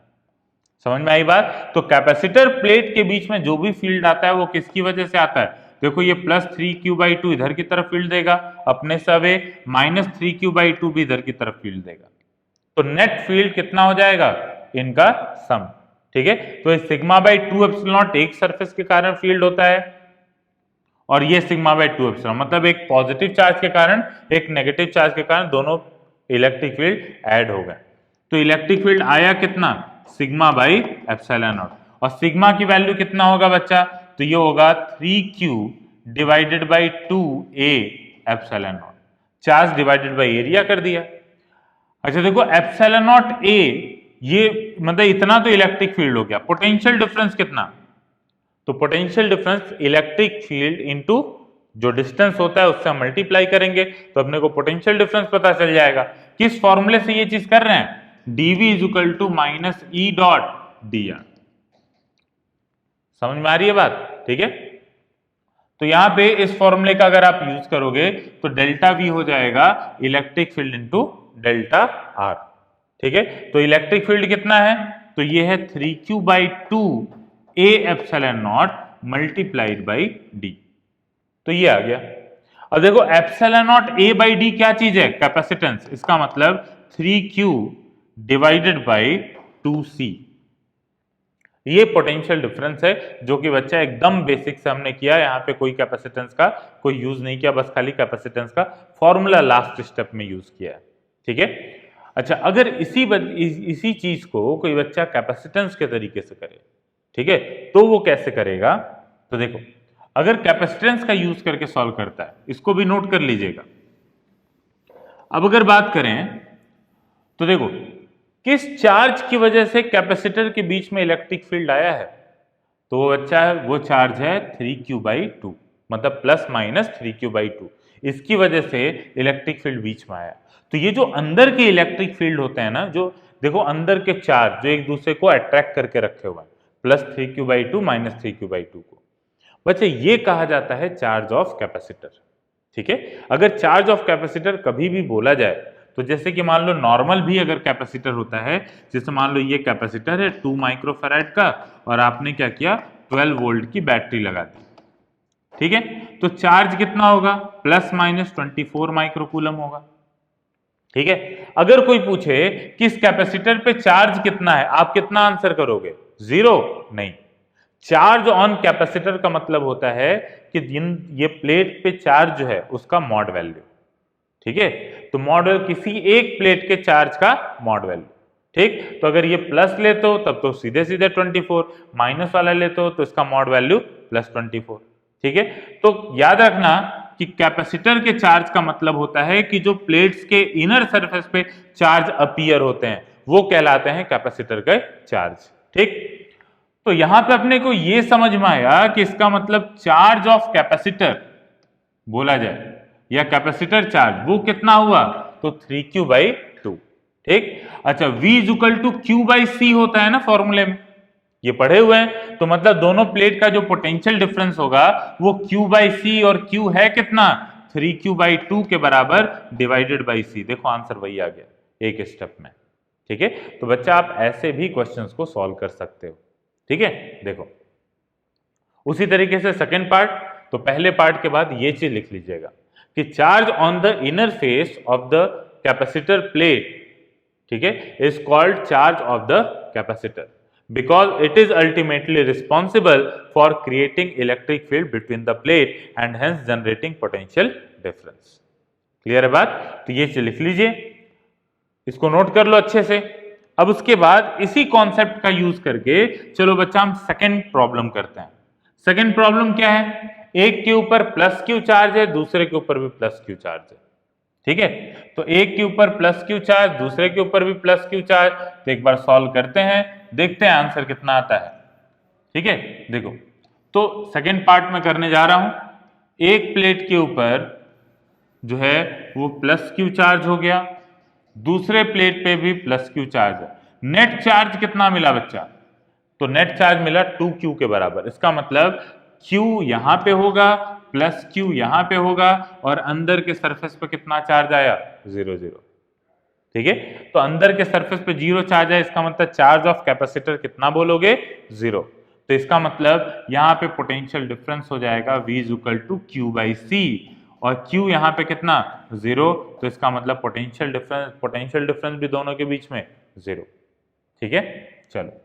समझ में आई बात। तो कैपेसिटर प्लेट के बीच में जो भी फील्ड आता है वो किसकी वजह से आता है, देखो ये +3q/2 इधर की तरफ फील्ड देगा अपने सवे, -3q/2 भी इधर की तरफ फील्ड देगा। तो नेट फील्ड कितना हो जाएगा, इनका सम। ठीक है, तो ये σ/2 एप्सिलॉन एक सरफेस के कारण फील्ड होता है और ये σ/2 एप्सिलॉन, मतलब एक पॉजिटिव चार्ज के कारण एक नेगेटिव चार्ज के कारण दोनों इलेक्ट्रिक फील्ड ऐड हो गए। तो इलेक्ट्रिक फील्ड आया कितना, σ/ε0 और सिग्मा की वैल्यू कितना होगा बच्चा, तो ये होगा 3q/2a epsilon not, charge divided by area कर दिया। अच्छा देखो एप्सिलॉन नॉट a ये मतलब इतना तो इलेक्ट्रिक फील्ड हो गया। पोटेंशियल डिफरेंस कितना? तो potential difference electric field into जो डिस्टेंस होता है उससे हम मल्टीप्लाई करेंगे तो अपने को पोटेंशियल डिफरेंस पता चल जाएगा। किस फॉर्मूले से ये चीज कर रहे हैं? dv is equal to minus E dot D R. समझ में आ रही है बात? ठीक है, तो यहां पे इस फॉर्मूले का अगर आप यूज करोगे तो डेल्टा वी हो जाएगा electric field into delta R. ठीक है, तो इलेक्ट्रिक फील्ड कितना है? तो ये है 3q/2 a epsilon not multiplied by D. तो ये आ गया। अब देखो epsilon not a by D क्या चीज है? कैपेसिटेंस। इसका मतलब 3q डिवाइडेड बाई 2c। ये पोटेंशियल डिफरेंस है जो कि बच्चा एकदम बेसिक से हमने किया। यहाँ पे कोई कैपेसिटेंस का कोई यूज नहीं किया, बस खाली कैपेसिटेंस का फॉर्मूला लास्ट स्टेप में यूज किया है। ठीक है, अच्छा अगर इसी चीज को कोई बच्चा कैपेसिटेंस के तरीके से करे, ठीक है, तो वो कैसे करेगा? तो देखो अगर कैपेसिटेंस का यूज करके सॉल्व करता है, इसको भी नोट कर लीजिएगा। अब अगर बात करें तो देखो किस चार्ज की वजह से कैपेसिटर के बीच में इलेक्ट्रिक फील्ड आया है? तो वो बच्चा है, वो चार्ज है 3q/2, मतलब प्लस माइनस 3q/2। इसकी वजह से इलेक्ट्रिक फील्ड बीच में आया। तो ये जो अंदर के इलेक्ट्रिक फील्ड होते हैं ना, जो देखो अंदर के चार्ज जो एक दूसरे को अट्रैक्ट करके रखे हुए हैं, प्लस 3q/2 माइनस 3q/2 को, बच्चे ये कहा जाता है चार्ज ऑफ कैपेसिटर। ठीक है, अगर चार्ज ऑफ कैपेसिटर कभी भी बोला जाए तो जैसे कि मान लो नॉर्मल भी अगर कैपेसिटर होता है, जैसे मान लो ये कैपेसिटर है 2 माइक्रोफैराड का और आपने क्या किया 12 वोल्ट की बैटरी लगा दी। ठीक है, तो चार्ज कितना होगा? प्लस माइनस 24 माइक्रोकूलम होगा। ठीक है, अगर कोई पूछे कि इस कैपेसिटर पे चार्ज कितना है, आप कितना आंसर करोगे? 0? नहीं, चार्ज ऑन कैपेसिटर का मतलब होता है कि ये प्लेट पे चार्ज जो है उसका मॉड वैल्यू। ठीक है, तो मॉड किसी एक प्लेट के चार्ज का मॉड वैल्यू। ठीक, तो अगर ये प्लस लेते हो तब तो सीधे सीधे 24, माइनस वाला लेते हो तो इसका मॉड वैल्यू प्लस 24। ठीक है, तो याद रखना कि कैपेसिटर के चार्ज का मतलब होता है कि जो प्लेट्स के इनर सरफेस पे चार्ज अपीयर होते हैं वो कहलाते हैं कैपेसिटर के चार्ज। ठीक, तो यहां पे अपने को ये समझ में आया कि इसका मतलब चार्ज ऑफ कैपेसिटर बोला जाए या कैपेसिटर चार्ज वो कितना हुआ? तो 3q/2। ठीक, अच्छा v is equal to q/c होता है ना फॉर्मूले में, ये पढ़े हुए हैं। तो मतलब दोनों प्लेट का जो पोटेंशियल डिफरेंस होगा वो q/c, और q है कितना? 3q/2 के बराबर डिवाइडेड बाई c। देखो आंसर वही आ गया एक स्टेप में। ठीक है, तो बच्चा आप ऐसे भी क्वेश्चंस को सॉल्व कर सकते हो। ठीक है, देखो उसी तरीके से सेकेंड पार्ट, तो पहले पार्ट के बाद ये चीज लिख लीजिएगा कि charge on the inner face of the capacitor plate, ठीक है, is called charge of the capacitor because it is ultimately responsible for creating electric field between the plate and hence generating potential difference. Clear है बात? तो ये चीज लिख लीजिए, इसको नोट कर लो अच्छे से। अब उसके बाद इसी कॉन्सेप्ट का यूज करके चलो बच्चा हम सेकेंड प्रॉब्लम करते हैं। सेकेंड प्रॉब्लम क्या है? एक के ऊपर प्लस क्यू चार्ज है, दूसरे के ऊपर भी प्लस क्यू चार्ज है। ठीक है, तो एक के ऊपर प्लस क्यू चार्ज, दूसरे के ऊपर भी प्लस क्यू चार्ज। तो एक बार सॉल्व करते हैं, देखते हैं आंसर कितना आता है। ठीक है, देखो तो सेकेंड पार्ट में करने जा रहा हूं। एक प्लेट के ऊपर जो है वो प्लस क्यू चार्ज हो गया, दूसरे प्लेट पे भी प्लस क्यू चार्ज है। नेट चार्ज कितना मिला बच्चा? तो नेट चार्ज मिला 2q के बराबर। इसका मतलब q यहां पे होगा, प्लस q यहां पे होगा, और अंदर के सरफेस पे कितना चार्ज आया? 0 0। ठीक है, तो अंदर के सरफेस पे 0 चार्ज है, इसका मतलब चार्ज ऑफ कैपेसिटर कितना बोलोगे? 0। तो इसका मतलब यहां पे पोटेंशियल डिफरेंस हो जाएगा v is equal to q/c, और q यहां पे कितना? 0। तो इसका मतलब पोटेंशियल डिफरेंस भी दोनों के बीच में 0। ठीक है, चलो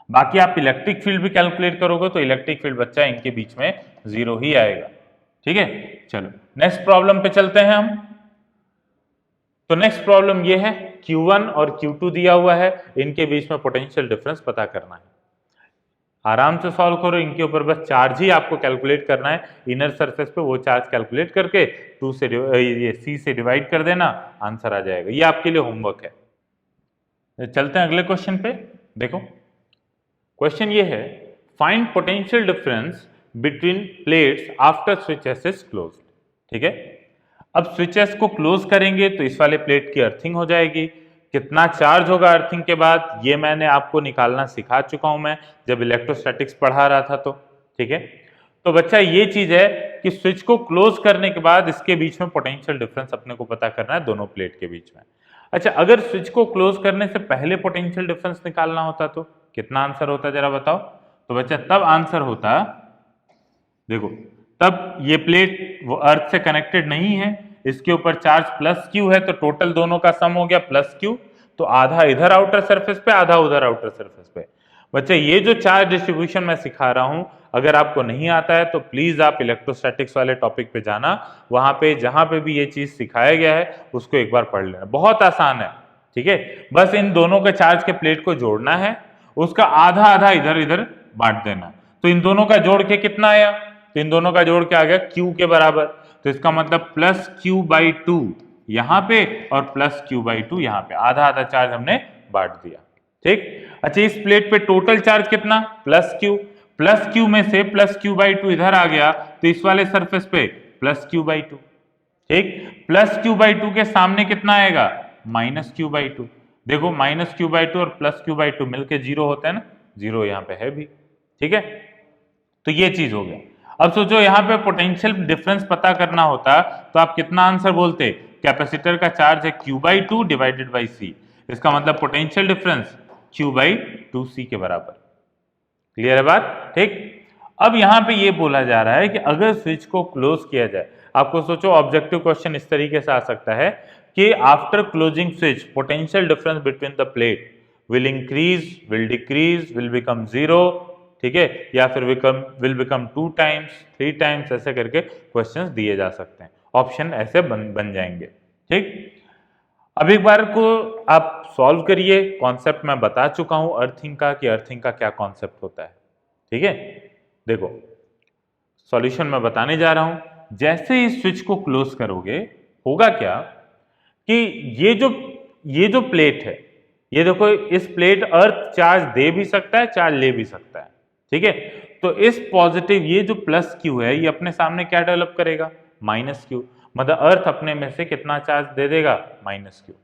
बाकी आप इलेक्ट्रिक फील्ड भी कैलकुलेट करोगे तो इलेक्ट्रिक फील्ड बच्चा इनके बीच में 0 ही आएगा। ठीक है, चलो नेक्स्ट प्रॉब्लम पे चलते हैं हम। तो नेक्स्ट प्रॉब्लम ये है, Q1 और Q2 दिया हुआ है, इनके बीच में पोटेंशियल डिफरेंस पता करना है। आराम से सॉल्व करो, इनके ऊपर बस चार्ज ही आपको कैलकुलेट करना है। इनर सरफेस पे वो चार्ज कैलकुलेट करके 2 से ये C से डिवाइड कर देना, आंसर आ जाएगा। ये आपके लिए होमवर्क है। चलते हैं अगले क्वेश्चन पे। देखो क्वेश्चन ये है, find potential difference between plates after switch S is close. ठीक है, अब स्विच एस को क्लोज करेंगे तो इस वाले प्लेट की अर्थिंग हो जाएगी। कितना चार्ज होगा अर्थिंग के बाद, ये मैंने आपको निकालना सिखा चुका हूं मैं जब इलेक्ट्रोस्टैटिक्स पढ़ा रहा था तो। ठीक है, तो बच्चा ये चीज है कि स्विच को क्लोज करने के बाद इसके बीच में पोटेंशियल डिफरेंस अपने को पता करना है, दोनों प्लेट के बीच में। अच्छा, अगर स्विच को क्लोज करने से पहले पोटेंशियल डिफरेंस निकालना होता तो कितना आंसर होता जरा बताओ। तो बच्चा तब आंसर होता, देखो तब ये प्लेट वो अर्थ से कनेक्टेड नहीं है, इसके ऊपर चार्ज प्लस क्यू है, तो टोटल दोनों का सम हो गया प्लस क्यू, तो आधा इधर आउटर सरफेस पे आधा उधर आउटर सरफेस पे। बच्चे ये जो चार्ज डिस्ट्रीब्यूशन मैं सिखा रहा हूं, अगर आपको नहीं आता है तो प्लीज आप इलेक्ट्रोस्टैटिक्स वाले टॉपिक पे जाना, वहां पे जहां पे भी ये चीज सिखाया गया है उसको एक बार पढ़ लेना, बहुत आसान है। ठीक है, बस इन दोनों के चार्ज के प्लेट को जोड़ना है, उसका आधा आधा इधर इधर बांट देना। तो इन दोनों का जोड़ के कितना आया, तो इन दोनों का जोड़ के आ गया क्यू के बराबर, तो इसका मतलब प्लस क्यू बाई टू यहां पे और प्लस क्यू बाई टू यहां पे, आधा आधा चार्ज हमने बांट दिया। ठीक, अच्छा इस प्लेट पे टोटल चार्ज कितना, प्लस क्यू में से प्लस क्यू बाई टू इधर आ गया, तो इस वाले सरफेस पे प्लस क्यू बाई टू। ठीक, प्लस क्यू बाई टू के सामने कितना आएगा, माइनस क्यू बाई टू। देखो माइनस क्यू बाई टू और प्लस क्यू बाई टू मिलकर जीरो होता है ना, जीरो यहाँ पे है भी। ठीक है, तो ये चीज हो गया। अब सोचो यहाँ पे पोटेंशियल डिफरेंस पता करना होता तो आप कितना आंसर बोलते, कैपेसिटर का चार्ज है Q by two divided by C, इसका मतलब potential difference Q by two C के बराबर। क्लियर है बात। ठीक, अब यहाँ पे ये बोला जा रहा है कि अगर स्विच को क्लोज किया जाए, आपको सोचो ऑब्जेक्टिव क्वेश्चन इस तरीके से आ सकता है कि after closing switch potential difference between the plate will increase, will decrease, will become zero. ठीक है, या फिर विल बिकम 2 टाइम्स, 3 टाइम्स, ऐसे करके क्वेश्चंस दिए जा सकते हैं, ऑप्शन ऐसे बन जाएंगे। ठीक, अब एक बार को आप सॉल्व करिए, कॉन्सेप्ट मैं बता चुका हूं अर्थिंग का कि अर्थिंग का क्या कॉन्सेप्ट होता है। ठीक है, देखो सॉल्यूशन मैं बताने जा रहा हूं। जैसे ही स्विच को क्लोज करोगे होगा क्या कि ये जो प्लेट है, ये देखो इस प्लेट अर्थ चार्ज दे भी सकता है, चार्ज ले भी सकता है। ठीक है, तो इस पॉजिटिव ये जो प्लस क्यू है, ये अपने सामने क्या डेवलप करेगा, माइनस क्यू, मतलब अर्थ अपने में से कितना चार्ज दे देगा, माइनस क्यू।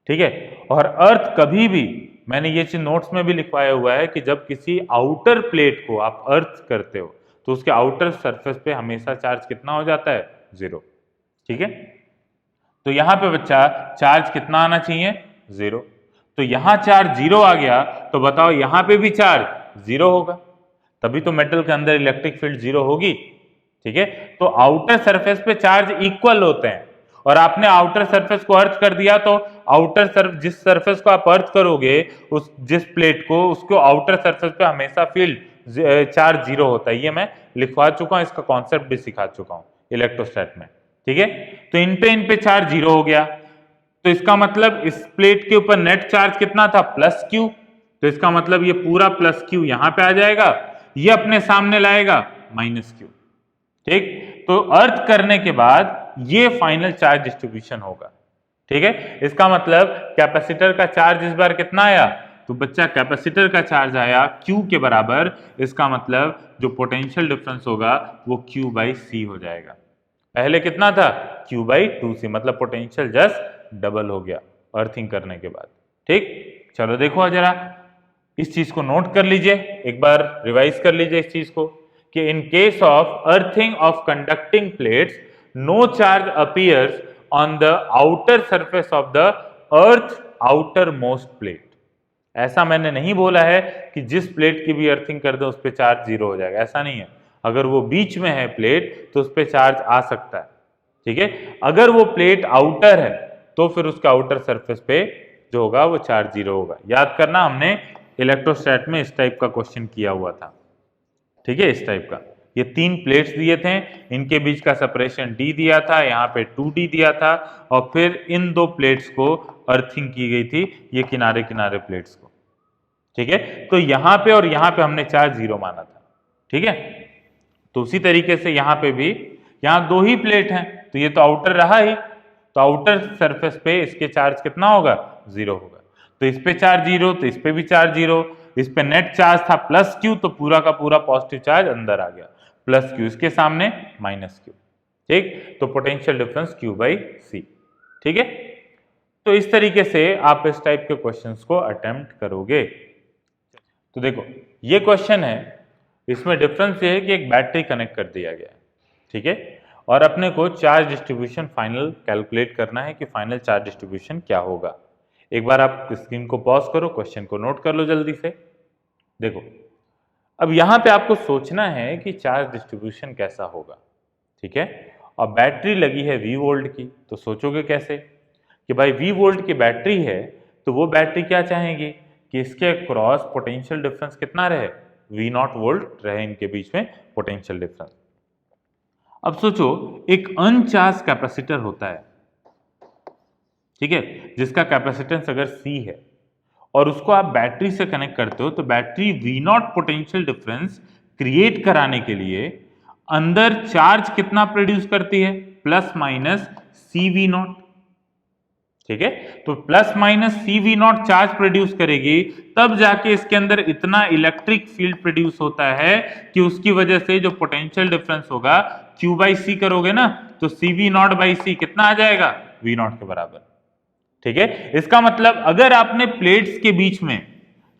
ठीक है, और अर्थ कभी भी, मैंने ये चीज नोट्स में भी लिखवाया हुआ है कि जब किसी आउटर प्लेट को आप अर्थ करते हो तो उसके आउटर सरफेस पे हमेशा चार्ज कितना हो जाता है, जीरो। ठीक है, तो यहां पे बच्चा चार्ज कितना आना चाहिए, जीरो। तो यहां चार्ज जीरो आ गया, तो बताओ यहां पे भी चार्ज जीरो होगा, तभी तो मेटल के अंदर इलेक्ट्रिक फील्ड जीरो होगी। ठीक है, तो आउटर सरफेस पे चार्ज इक्वल होते हैं, और आपने आउटर सरफेस को अर्थ कर दिया, तो जिस सरफेस को आप अर्थ करोगे, उस जिस प्लेट को, उसको आउटर सरफेस पे हमेशा फील्ड चार्ज जीरो होता है। ये मैं लिखवा चुका हूं, इसका कॉन्सेप्ट भी सिखा चुका हूं इलेक्ट्रोस्टैट में। ठीक है, तो इन पे चार्ज जीरो हो गया, तो इसका मतलब इस प्लेट के ऊपर नेट चार्ज कितना था, प्लस क्यू, तो इसका मतलब ये पूरा प्लस क्यू यहां पे आ जाएगा, ये अपने सामने लाएगा माइनस क्यू। ठीक, तो अर्थ करने के बाद ये फाइनल चार्ज डिस्ट्रीब्यूशन होगा। ठीक है, इसका मतलब कैपेसिटर का चार्ज इस बार कितना आया, तो बच्चा कैपेसिटर का चार्ज आया क्यू के बराबर, इसका मतलब जो पोटेंशियल डिफरेंस होगा वो क्यू बाई सी हो जाएगा। पहले कितना था, क्यू बाई टू सी, मतलब पोटेंशियल जस्ट डबल हो गया अर्थिंग करने के बाद। ठीक, चलो देखो जरा इस चीज को नोट कर लीजिए, एक बार रिवाइज कर लीजिए इस चीज को कि in case of earthing of conducting plates no charge appears on the outer surface of the earth outermost plate. ऐसा मैंने नहीं बोला है कि जिस प्लेट की भी अर्थिंग कर दो उस पर चार्ज जीरो हो जाएगा, ऐसा नहीं है। अगर वो बीच में है प्लेट तो उस पर चार्ज आ सकता है। ठीक है, अगर वो प्लेट आउटर है तो फिर उसका आउटर सरफेस पे जो होगा वो चार्ज जीरो होगा। याद करना, हमने इलेक्ट्रोस्टैट में इस टाइप का क्वेश्चन किया हुआ था। ठीक है, इस टाइप का, ये 3 प्लेट्स दिए थे, इनके बीच का सेपरेशन d दिया था, यहाँ पे 2d दिया था, और फिर इन 2 प्लेट्स को अर्थिंग की गई थी, ये किनारे किनारे प्लेट्स को। ठीक है, तो यहाँ पे और यहाँ पे हमने चार्ज जीरो माना था। ठीक है, तो उसी तरीके से यहाँ पे भी, यहाँ 2 ही प्लेट हैं तो ये तो आउटर रहा ही, तो आउटर सरफेस पे इसके चार्ज कितना होगा, जीरो होगा। तो इस पे चार्ज 0, तो इस पे भी चार्ज 0, इस पे नेट चार्ज था प्लस क्यू, तो पूरा का पूरा पॉजिटिव चार्ज अंदर आ गया, प्लस क्यू, इसके सामने माइनस क्यू। ठीक, तो पोटेंशियल डिफरेंस Q बाई सी। ठीक है, तो इस तरीके से आप इस टाइप के क्वेश्चंस को अटेम्प्ट करोगे। तो देखो ये क्वेश्चन है, इसमें डिफरेंस ये है कि एक बैटरी कनेक्ट कर दिया गया है, ठीक है, और अपने को चार्ज डिस्ट्रीब्यूशन फाइनल कैलकुलेट करना है कि फाइनल चार्ज डिस्ट्रीब्यूशन क्या होगा। एक बार आप स्क्रीन को पॉज करो, क्वेश्चन को नोट कर लो जल्दी से। देखो अब यहाँ पे आपको सोचना है कि चार्ज डिस्ट्रीब्यूशन कैसा होगा, ठीक है, और बैटरी लगी है V वोल्ट की, तो सोचोगे कैसे कि भाई V वोल्ट की बैटरी है, तो वो बैटरी क्या चाहेगी कि इसके क्रॉस पोटेंशियल डिफरेंस कितना रहे, V0 वोल्ट रहे इनके बीच में पोटेंशियल डिफरेंस। अब सोचो एक अनचार्ज कैपेसिटर होता है, ठीक है, जिसका कैपेसिटेंस अगर C है और उसको आप बैटरी से कनेक्ट करते हो, तो battery V0 potential difference create कराने के लिए अंदर चार्ज कितना प्रोड्यूस करती है, प्लस माइनस CV0। ठीक है, तो plus minus CV0 charge produce करेगी, तब जाके इसके अंदर इतना इलेक्ट्रिक फील्ड प्रोड्यूस होता है कि उसकी वजह से जो पोटेंशियल डिफरेंस होगा Q बाई सी करोगे ना, तो CV0 बाई सी कितना आ जाएगा, V0 के बराबर। ठीक है, इसका मतलब अगर आपने प्लेट्स के बीच में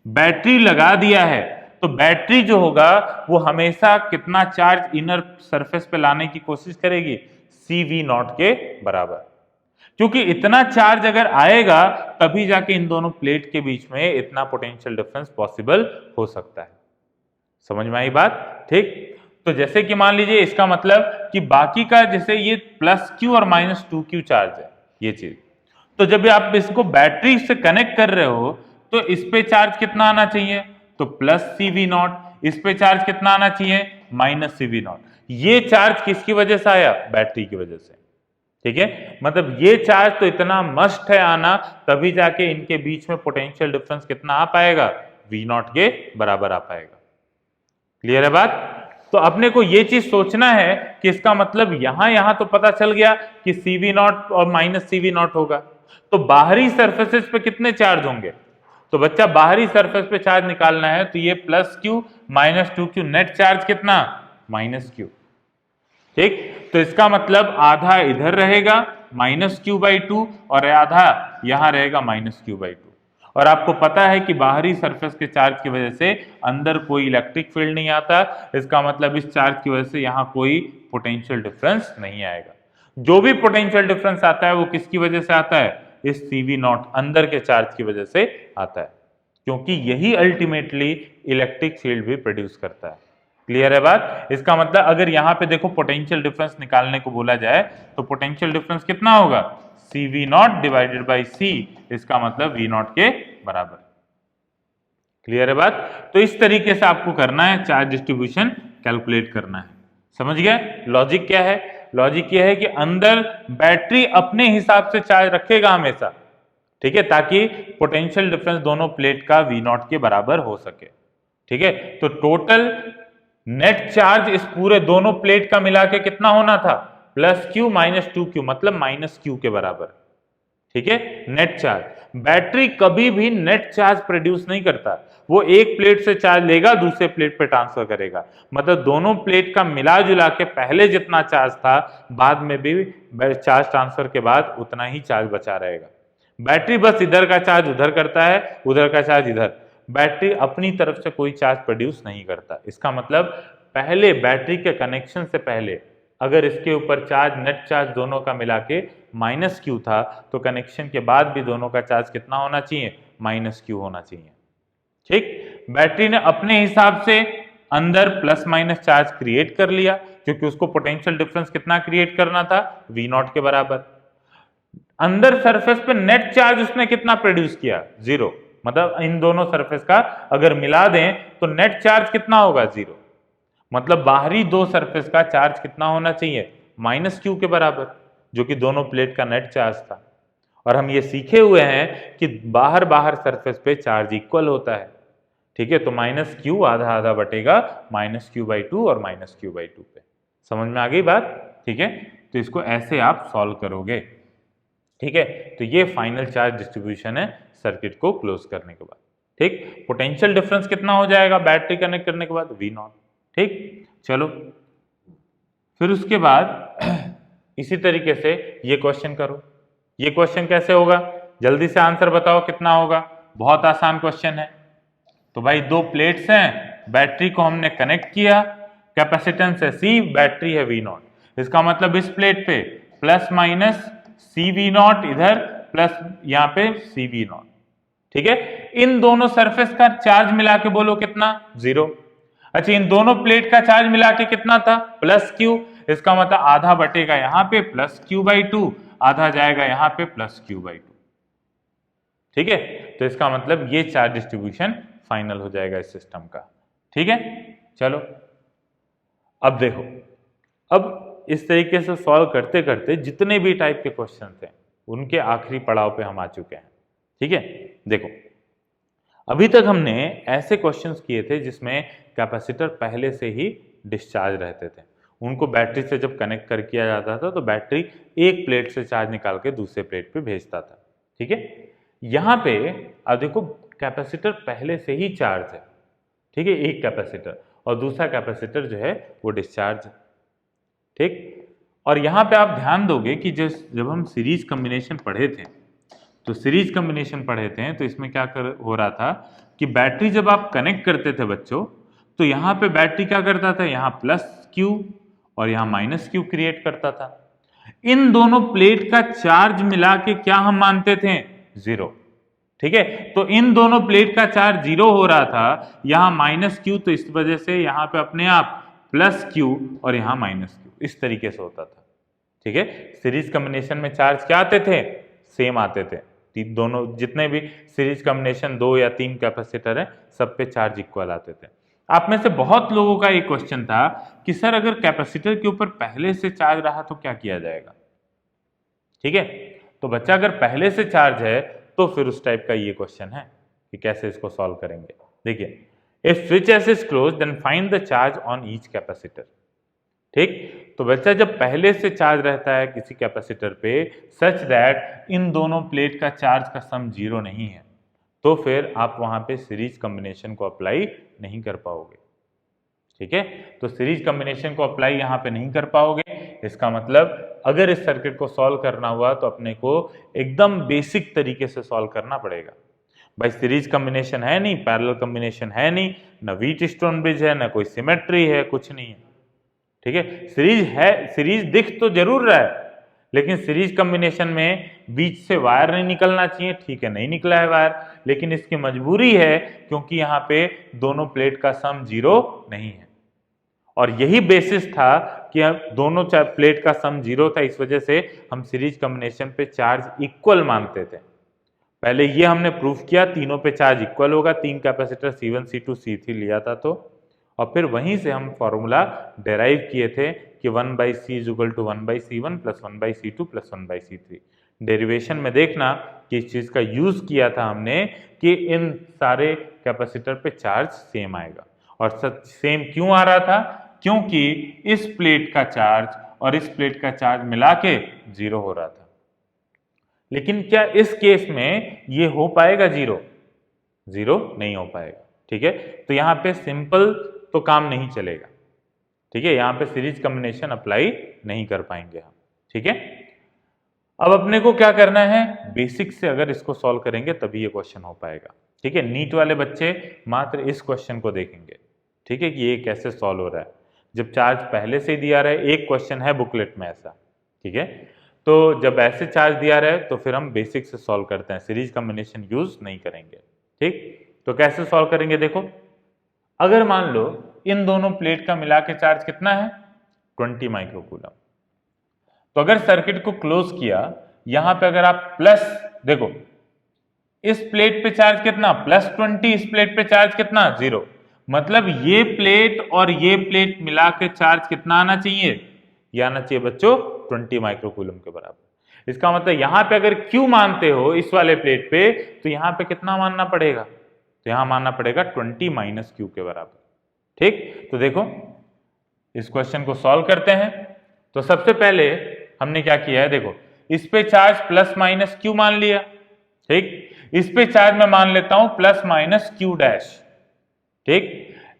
बैटरी लगा दिया है, तो बैटरी जो होगा वो हमेशा कितना चार्ज इनर सरफेस पे लाने की कोशिश करेगी, CV0 के बराबर, क्योंकि इतना चार्ज अगर आएगा तभी जाके इन दोनों प्लेट के बीच में इतना पोटेंशियल डिफरेंस पॉसिबल हो सकता है। समझ में आई बात? ठीक, तो जैसे कि मान लीजिए इसका मतलब कि बाकी का जैसे ये प्लस क्यू और माइनस 2Q चार्ज है ये चीज, तो जब आप इसको बैटरी से कनेक्ट कर रहे हो तो इस पे चार्ज कितना आना चाहिए, तो प्लस CV0, इस पे चार्ज कितना आना चाहिए, माइनस CV0। ये चार्ज किसकी वजह से आया, बैटरी की वजह से। ठीक है, मतलब ये चार्ज तो इतना मस्ट है आना, तभी जाके इनके बीच में पोटेंशियल डिफरेंस कितना आ पाएगा, V0 के बराबर आ पाएगा। क्लियर है बात? तो अपने को ये चीज सोचना है कि इसका मतलब यहां तो पता चल गया कि CV0 और माइनस CV0 होगा, तो बाहरी सरफेसेस पे कितने चार्ज होंगे, तो बच्चा बाहरी सरफेस पे चार्ज निकालना है, तो ये plus Q minus 2Q, net charge कितना, माइनस क्यू। ठीक, तो इसका मतलब आधा इधर रहेगा माइनस क्यू बाई 2 और आधा यहां रहेगा माइनस क्यू बाई 2। और आपको पता है कि बाहरी सरफेस के चार्ज की वजह से अंदर कोई इलेक्ट्रिक फील्ड नहीं आता, इसका मतलब इस चार्ज की वजह से यहां कोई पोटेंशियल डिफरेंस नहीं आएगा। जो भी पोटेंशियल डिफरेंस आता है वो किसकी वजह से आता है, इस CV0 अंदर के चार्ज की वजह से आता है, क्योंकि यही अल्टीमेटली इलेक्ट्रिक फील्ड भी प्रोड्यूस करता है। क्लियर है बात? इसका मतलब अगर यहां पे देखो पोटेंशियल डिफरेंस निकालने को बोला जाए, तो पोटेंशियल डिफरेंस कितना होगा, CV0 डिवाइडेड बाई C, इसका मतलब V0 के बराबर। क्लियर है बात? तो इस तरीके से आपको करना है, चार्ज डिस्ट्रीब्यूशन कैलकुलेट करना है। समझ गए लॉजिक क्या है? लॉजिक यह है कि अंदर बैटरी अपने हिसाब से चार्ज रखेगा हमेशा, ठीक है, ताकि पोटेंशियल डिफरेंस दोनों प्लेट का V0 के बराबर हो सके। ठीक है, तो टोटल नेट चार्ज इस पूरे दोनों प्लेट का मिला के कितना होना था, प्लस क्यू माइनस 2Q, मतलब माइनस क्यू के बराबर। ठीक है, नेट चार्ज। बैटरी कभी भी नेट चार्ज प्रोड्यूस नहीं करता, वो एक प्लेट से चार्ज लेगा दूसरे प्लेट पे ट्रांसफर करेगा, मतलब दोनों प्लेट का मिला जुला के पहले जितना चार्ज था बाद में भी चार्ज ट्रांसफर के बाद उतना ही चार्ज बचा रहेगा। बैटरी बस इधर का चार्ज उधर करता है, उधर का चार्ज इधर, बैटरी अपनी तरफ से कोई चार्ज प्रोड्यूस नहीं करता। इसका मतलब पहले बैटरी के कनेक्शन से पहले अगर इसके ऊपर चार्ज नेट चार्ज दोनों का मिला के माइनस क्यू था, तो कनेक्शन के बाद भी दोनों का चार्ज कितना होना चाहिए, माइनस क्यू होना चाहिए। ठीक, बैटरी ने अपने हिसाब से अंदर प्लस माइनस चार्ज क्रिएट कर लिया, क्योंकि उसको पोटेंशियल डिफरेंस कितना क्रिएट करना था, V0 के बराबर। अंदर सरफेस पे नेट चार्ज उसने कितना प्रोड्यूस किया, 0, मतलब इन दोनों सरफेस का अगर मिला दें तो नेट चार्ज कितना होगा, 0, मतलब बाहरी दो सरफेस का चार्ज कितना होना चाहिए, माइनस क्यू के बराबर, जो कि दोनों प्लेट का नेट चार्ज था। और हम ये सीखे हुए हैं कि बाहर बाहर सरफेस पे चार्ज इक्वल होता है। ठीक है, तो माइनस क्यू आधा आधा बटेगा माइनस क्यू बाई 2 और माइनस क्यू बाई 2 पे। समझ में आ गई बात? ठीक है, तो इसको ऐसे आप सॉल्व करोगे। ठीक है, तो ये फाइनल चार्ज डिस्ट्रीब्यूशन है सर्किट को क्लोज करने के बाद। ठीक, पोटेंशियल डिफरेंस कितना हो जाएगा बैटरी कनेक्ट करने के बाद? V not. ठीक, चलो फिर उसके बाद इसी तरीके से ये क्वेश्चन करो। ये क्वेश्चन कैसे होगा, जल्दी से आंसर बताओ कितना होगा। बहुत आसान क्वेश्चन है। तो भाई दो प्लेट्स हैं, बैटरी को हमने कनेक्ट किया, कैपेसिटेंस है C, बैटरी है V नॉट। इसका मतलब इस प्लेट पे प्लस माइनस CV नॉट, इधर प्लस यहाँ पे CV नॉट। ठीक है, इन दोनों सरफेस का चार्ज मिला के बोलो कितना? 0। अच्छा, इन दोनों प्लेट का चार्ज मिला के कितना था? Plus Q। इसका मतलब आधा बटेगा यहाँ पे प्लस Q/2, आधा जाएगा यहाँ पे प्लस Q/2। ठीक है, तो इसका मतलब ये चार्ज डिस्ट्रीब्यूशन फाइनल हो जाएगा इस सिस्टम का। ठीक है, चलो अब देखो, अब इस तरीके से सॉल्व करते करते जितने भी टाइप के क्वेश्चन थे उनके आखिरी पड़ाव पे हम आ चुके हैं। ठीक है, देखो अभी तक हमने ऐसे क्वेश्चंस किए थे जिसमें कैपेसिटर पहले से ही डिस्चार्ज रहते थे। उनको बैटरी से जब कनेक्ट कर किया जाता था तो बैटरी एक प्लेट से चार्ज निकाल के दूसरे प्लेट पे भेजता था। ठीक है, यहाँ पे अब देखो कैपेसिटर पहले से ही चार्ज है। ठीक है, एक कैपेसिटर, और दूसरा कैपेसिटर जो है वो डिस्चार्ज है। ठीक, और यहाँ पे आप ध्यान दोगे कि जब हम सीरीज कॉम्बिनेशन पढ़े थे तो सीरीज कॉम्बिनेशन पढ़े थे तो इसमें क्या हो रहा था कि बैटरी जब आप कनेक्ट करते थे बच्चों, तो यहाँ पे बैटरी क्या करता था, यहाँ प्लस Q और यहाँ माइनस Q क्रिएट करता था। इन दोनों प्लेट का चार्ज मिला के क्या हम मानते थे? 0। ठीक है, तो इन दोनों प्लेट का चार्ज 0 हो रहा था, यहाँ माइनस Q, तो इस वजह से यहाँ पे अपने आप प्लस Q और यहाँ माइनस Q, इस तरीके से होता था। ठीक है, सीरीज कॉम्बिनेशन में चार्ज क्या आते थे? सेम आते थे। दोनों जितने भी सीरीज कॉम्बिनेशन 2 या 3 कैपेसिटर है सब पे चार्ज इक्वल आते थे। आप में से बहुत लोगों का एक क्वेश्चन था कि सर अगर कैपेसिटर के ऊपर पहले से चार्ज रहा तो क्या किया जाएगा? ठीक है, तो बच्चा अगर पहले से चार्ज है तो फिर उस टाइप का ये क्वेश्चन है कि कैसे इसको सॉल्व करेंगे। देखिए, if switch S is close then find the charge on each capacitor. ठीक, तो बच्चा जब पहले से चार्ज रहता है किसी कैपेसिटर पे सच दैट इन दोनों प्लेट का चार्ज का सम 0 नहीं है, तो फिर आप वहां पे सीरीज कॉम्बिनेशन को अप्लाई नहीं कर पाओगे। ठीक है, तो सीरीज कॉम्बिनेशन को अप्लाई यहाँ पे नहीं कर पाओगे। इसका मतलब अगर इस सर्किट को सॉल्व करना हुआ तो अपने को एकदम बेसिक तरीके से सॉल्व करना पड़ेगा। भाई सीरीज कॉम्बिनेशन है नहीं, पैरेलल कॉम्बिनेशन है नहीं, ना व्हीट स्टोन ब्रिज है, ना कोई सिमेट्री है, कुछ नहीं है। ठीक है, सीरीज है, सीरीज दिख तो जरूर रहा है लेकिन सीरीज कॉम्बिनेशन में बीच से वायर नहीं निकलना चाहिए। ठीक है, नहीं निकला है वायर, लेकिन इसकी मजबूरी है क्योंकि यहाँ पे दोनों प्लेट का सम 0 नहीं है, और यही बेसिस था कि दोनों प्लेट का सम 0 था, इस वजह से हम सीरीज कॉम्बिनेशन पे चार्ज इक्वल मानते थे। पहले ये हमने प्रूफ किया तीनों पे चार्ज इक्वल होगा, 3 कैपेसिटर C1 C2 C3 लिया था तो, और फिर वहीं से हम फॉर्मूला डेराइव किए थे कि 1/C is equal to 1/C1 plus 1/C2 plus 1/C3। Derivation में देखना कि इस चीज का यूज किया था हमने कि इन सारे कैपेसिटर पे चार्ज सेम आएगा। और सेम क्यों आ रहा था? क्योंकि इस प्लेट का चार्ज और इस प्लेट का चार्ज मिला के 0 हो रहा था। लेकिन क्या इस केस में ये हो पाएगा 0? 0 नहीं हो पाएगा। ठीक है, तो यहाँ पे सिंपल तो काम नहीं चलेगा। ठीक है, यहाँ पे सीरीज कॉम्बिनेशन अप्लाई नहीं कर पाएंगे हम। ठीक है, अब अपने को क्या करना है, बेसिक से अगर इसको सॉल्व करेंगे तभी ये क्वेश्चन हो पाएगा। ठीक है, नीट वाले बच्चे मात्र इस क्वेश्चन को देखेंगे। ठीक है, कि ये कैसे सॉल्व हो रहा है जब चार्ज पहले से दिया रहा है। एक क्वेश्चन है बुकलेट में ऐसा। ठीक है, तो जब ऐसे चार्ज दिया रहा है तो फिर हम बेसिक से सॉल्व करते हैं, सीरीज कॉम्बिनेशन यूज नहीं करेंगे। ठीक, तो कैसे सॉल्व करेंगे? देखो, अगर मान लो इन दोनों प्लेट का मिला के चार्ज कितना है? 20 माइक्रोकूलम। तो अगर सर्किट को क्लोज किया, यहां पे अगर आप प्लस देखो, इस प्लेट पे चार्ज कितना? +20, इस प्लेट पे चार्ज कितना? 0। मतलब ये प्लेट और ये प्लेट मिला के चार्ज कितना आना चाहिए? ये आना चाहिए बच्चों 20 माइक्रोकूलम के बराबर। इसका मतलब यहां पे अगर Q मानते हो इस वाले प्लेट पे, तो यहां पे कितना मानना पड़ेगा? तो यहां मानना पड़ेगा 20 माइनस Q के बराबर। ठीक, तो देखो इस क्वेश्चन को सॉल्व करते हैं। तो सबसे पहले हमने क्या किया है, देखो इस पे चार्ज प्लस माइनस Q मान लिया। ठीक, इस पे चार्ज मैं मान लेता हूं प्लस माइनस क्यू डैश। ठीक,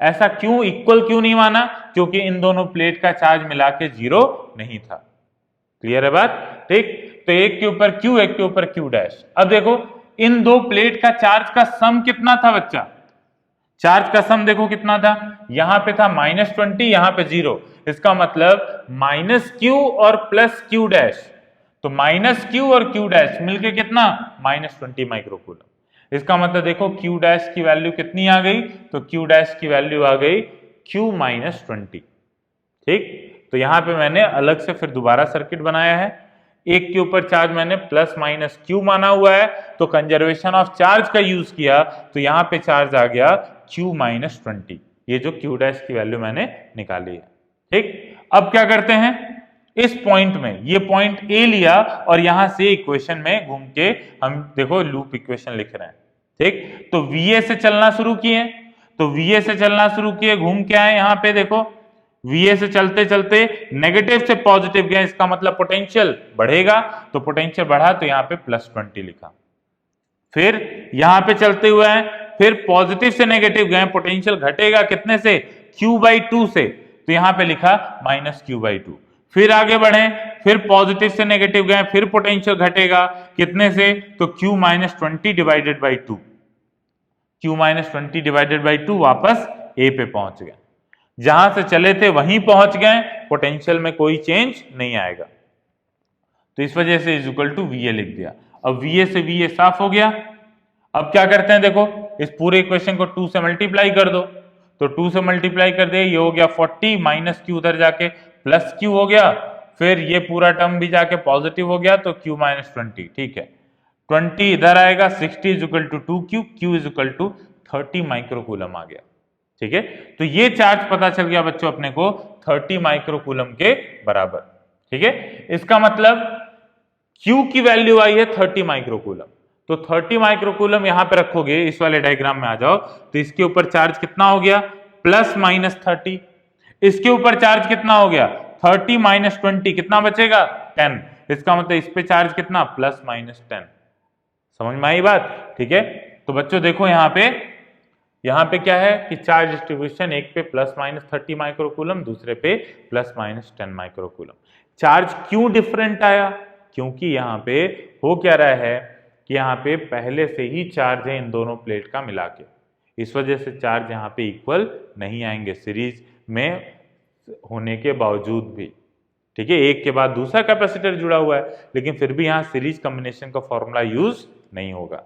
ऐसा क्यों इक्वल क्यों नहीं माना? क्योंकि इन दोनों प्लेट का चार्ज मिला के 0 नहीं था। क्लियर है बात? ठीक, तो एक के ऊपर क्यू, एक के ऊपर क्यू डैश। अब देखो इन दो प्लेट का चार्ज का सम कितना था बच्चा? चार्ज का सम देखो कितना था, यहां पे था -20, यहां पे 0। इसका मतलब माइनस क्यू और प्लस क्यू डैश, तो माइनस क्यू और क्यू डैश मिलके कितना? -20 माइक्रोकूलम। इसका मतलब देखो क्यू डैश की वैल्यू कितनी आ गई? तो क्यू डैश की वैल्यू आ गई क्यू -20। ठीक, तो यहां पे मैंने अलग से फिर दोबारा सर्किट बनाया है। एक के ऊपर चार्ज मैंने प्लस माइनस क्यू माना हुआ है, तो कंजर्वेशन ऑफ चार्ज का यूज किया, तो यहां पे चार्ज आ गया क्यू -20। ये जो क्यू डैश की वैल्यू मैंने निकाली है। ठीक, अब क्या करते हैं, इस पॉइंट में ये पॉइंट ए लिया और यहां से इक्वेशन में घूम के हम देखो लूप इक्वेशन लिख रहे हैं। ठीक, तो VA से चलना शुरू किए, तो VA से चलना शुरू किए, घूम के आए यहां पे देखो VA से चलते चलते नेगेटिव से पॉजिटिव गए, इसका मतलब पोटेंशियल बढ़ेगा, तो पोटेंशियल बढ़ा तो यहाँ पे +20 लिखा। फिर यहां पे चलते हुए हैं, फिर पॉजिटिव से नेगेटिव गए, पोटेंशियल घटेगा कितने से? Q/2 से, तो यहां पे लिखा -Q/2। फिर आगे बढ़े, फिर पॉजिटिव से नेगेटिव गए, फिर पोटेंशियल घटेगा कितने से? तो Q -20 divided by 2। Q -20 divided by 2 वापस A पे पहुंच गए, जहां से चले थे वहीं पहुंच गए, पोटेंशियल में कोई चेंज नहीं आएगा, तो इस वजह से इज इक्वल टू VA लिख दिया। अब VA से VA साफ हो गया। अब क्या करते हैं, देखो इस पूरे इक्वेशन को 2 से मल्टीप्लाई कर दो, तो 2 से मल्टीप्लाई कर दे, ये हो गया 40 माइनस क्यू उधर जाके प्लस क्यू हो गया, फिर ये पूरा टर्म भी जाके पॉजिटिव हो गया, तो Q -20। ठीक है, 20 इधर आएगा, 60 is equal to 2Q, Q is equal to 30 microcoulomb आ गया। ठीक है, तो ये चार्ज पता चल गया बच्चों अपने को 30 माइक्रोकूलम के बराबर। ठीक है, इसका मतलब Q की वैल्यू आई है 30 माइक्रोकूलम, तो 30 माइक्रोकूलम यहां पे रखोगे, इस वाले डायग्राम में आ जाओ, तो इसके ऊपर चार्ज कितना हो गया? +-30। इसके ऊपर चार्ज कितना हो गया? 30 -20, कितना बचेगा? 10। इसका मतलब इस पे चार्ज कितना? +-10। समझ में आई बात? ठीक है, तो बच्चों देखो यहाँ पे क्या है कि चार्ज डिस्ट्रीब्यूशन एक पे +-30 माइक्रोकूलम, दूसरे पे +-10 माइक्रोकूलम। चार्ज क्यों डिफरेंट आया? क्योंकि यहाँ पे हो क्या रहा है कि यहाँ पे पहले से ही चार्ज है इन दोनों प्लेट का मिला के, इस वजह से चार्ज यहाँ पे इक्वल नहीं आएंगे सीरीज में होने के बावजूद भी। ठीक है, एक के बाद दूसरा कैपेसिटर जुड़ा हुआ है, लेकिन फिर भी यहाँ सीरीज कॉम्बिनेशन का फॉर्मूला यूज नहीं होगा।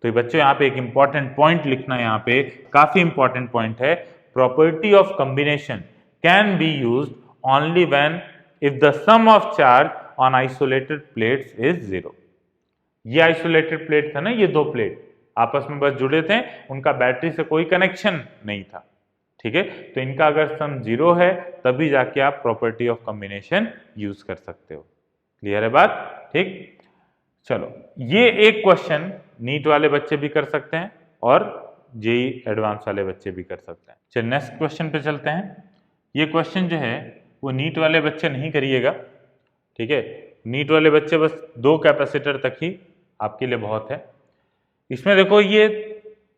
तो ये बच्चों यहाँ पे एक इंपॉर्टेंट पॉइंट लिखना है, यहाँ पे काफी इंपॉर्टेंट पॉइंट है, property of combination can be used only when if the sum of charge on isolated plates is 0। ये आइसोलेटेड प्लेट था ना, ये दो प्लेट आपस में बस जुड़े थे, उनका बैटरी से कोई कनेक्शन नहीं था। ठीक है, तो इनका अगर सम 0 है तभी जाके आप प्रॉपर्टी ऑफ कॉम्बिनेशन यूज कर सकते हो। क्लियर है बात? ठीक, चलो ये एक क्वेश्चन नीट वाले बच्चे भी कर सकते हैं और जेई एडवांस वाले बच्चे भी कर सकते हैं। चलिए नेक्स्ट क्वेश्चन पे चलते हैं। ये क्वेश्चन जो है वो नीट वाले बच्चे नहीं करिएगा। ठीक है, नीट वाले बच्चे बस 2 कैपेसिटर तक ही आपके लिए बहुत है। इसमें देखो ये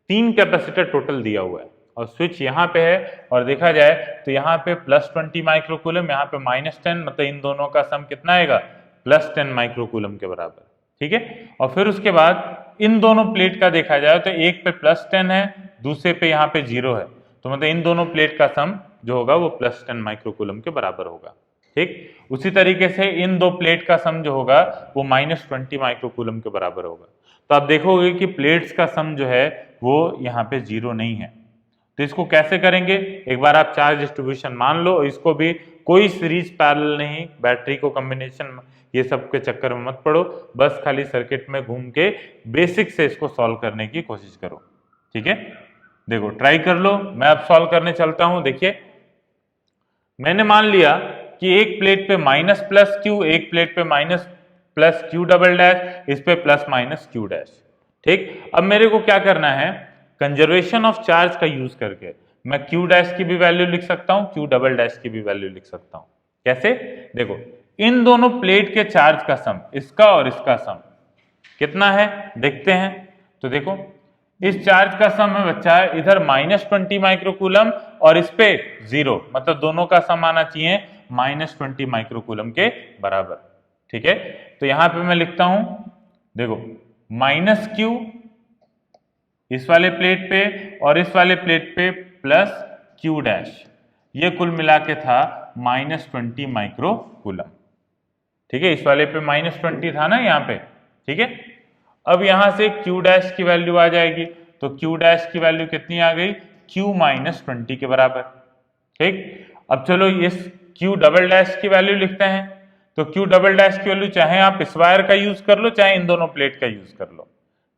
3 कैपेसिटर टोटल दिया हुआ है और स्विच यहाँ पे है, और देखा जाए तो यहाँ पे +20 माइक्रोकूलम, यहाँ पे -10, मतलब इन दोनों का सम कितना आएगा? +10 माइक्रोकूलम के बराबर। ठीक है, और फिर उसके बाद इन दोनों प्लेट का देखा जाए तो एक पे +10 है, दूसरे पे यहाँ पे 0 है, तो मतलब इन दोनों प्लेट का सम जो होगा वो +10 माइक्रोकूलम के बराबर होगा। ठीक, उसी तरीके से इन दो प्लेट का सम जो होगा वो -20 माइक्रोकूलम के बराबर होगा। तो आप देखोगे कि प्लेट्स का सम जो है वो यहाँ पे 0 नहीं है, तो इसको कैसे करेंगे? एक बार आप चार्ज डिस्ट्रीब्यूशन मान लो, इसको भी कोई सीरीज पैरेलल नहीं, बैटरी को कॉम्बिनेशन, ये सब के चक्कर में मत पड़ो, बस खाली सर्किट में घूम के बेसिक से इसको सॉल्व करने की कोशिश करो। ठीक है, देखो ट्राई कर लो, मैं अब सॉल्व करने चलता हूं। देखिए मैंने मान लिया कि एक प्लेट पे -+Q, एक प्लेट पे -+Q डबल डैश, इस पे +-Q डैश। ठीक, अब मेरे को क्या करना है, कंजर्वेशन ऑफ चार्ज का यूज करके मैं Q डैश की भी वैल्यू लिख सकता हूं, Q डबल डैश की भी वैल्यू लिख सकता हूं। कैसे? देखो इन दोनों प्लेट के चार्ज का सम, इसका और इसका सम कितना है देखते हैं। तो देखो इस चार्ज का सम है बच्चा इधर -20 माइक्रोकूलम और इस पे 0, मतलब दोनों का सम आना चाहिए -20 माइक्रोकूलम के बराबर। ठीक है, तो यहां पे मैं लिखता हूं, देखो -q इस वाले प्लेट पे और इस वाले प्लेट पे +q', ये कुल मिला के था -20 माइक्रोकूलम। ठीक है, इस वाले पे -20 था ना यहाँ पे। ठीक है, अब यहां से q' की वैल्यू आ जाएगी, तो q' की वैल्यू कितनी आ गई, q -20 के बराबर। ठीक, अब चलो इस q" की वैल्यू लिखते हैं, तो q" की वैल्यू चाहे आप इस वायर का यूज कर लो चाहे इन दोनों प्लेट का यूज कर लो।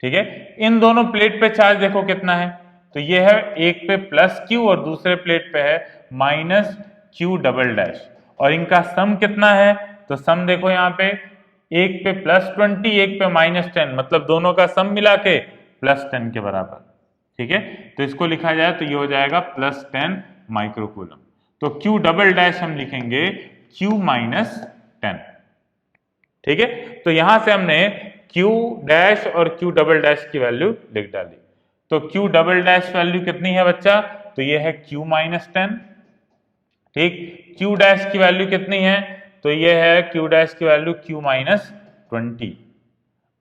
ठीक है, इन दोनों प्लेट पे चार्ज देखो कितना है, तो ये है एक पे +q और दूसरे प्लेट पे है -q', और इनका सम कितना है, तो सम देखो यहाँ पे एक पे +20 एक पे -10, मतलब दोनों का सम मिला के +10 के बराबर। ठीक है, तो इसको लिखा जाए तो ये हो जाएगा +10 माइक्रोकूलम। तो q" हम लिखेंगे q -10। ठीक है, तो यहां से हमने q' और q" की वैल्यू लिख डाली। तो q" वैल्यू कितनी है बच्चा, तो ये है q -10। ठीक, q' की वैल्यू कितनी है, तो ये है q' की वैल्यू q -20।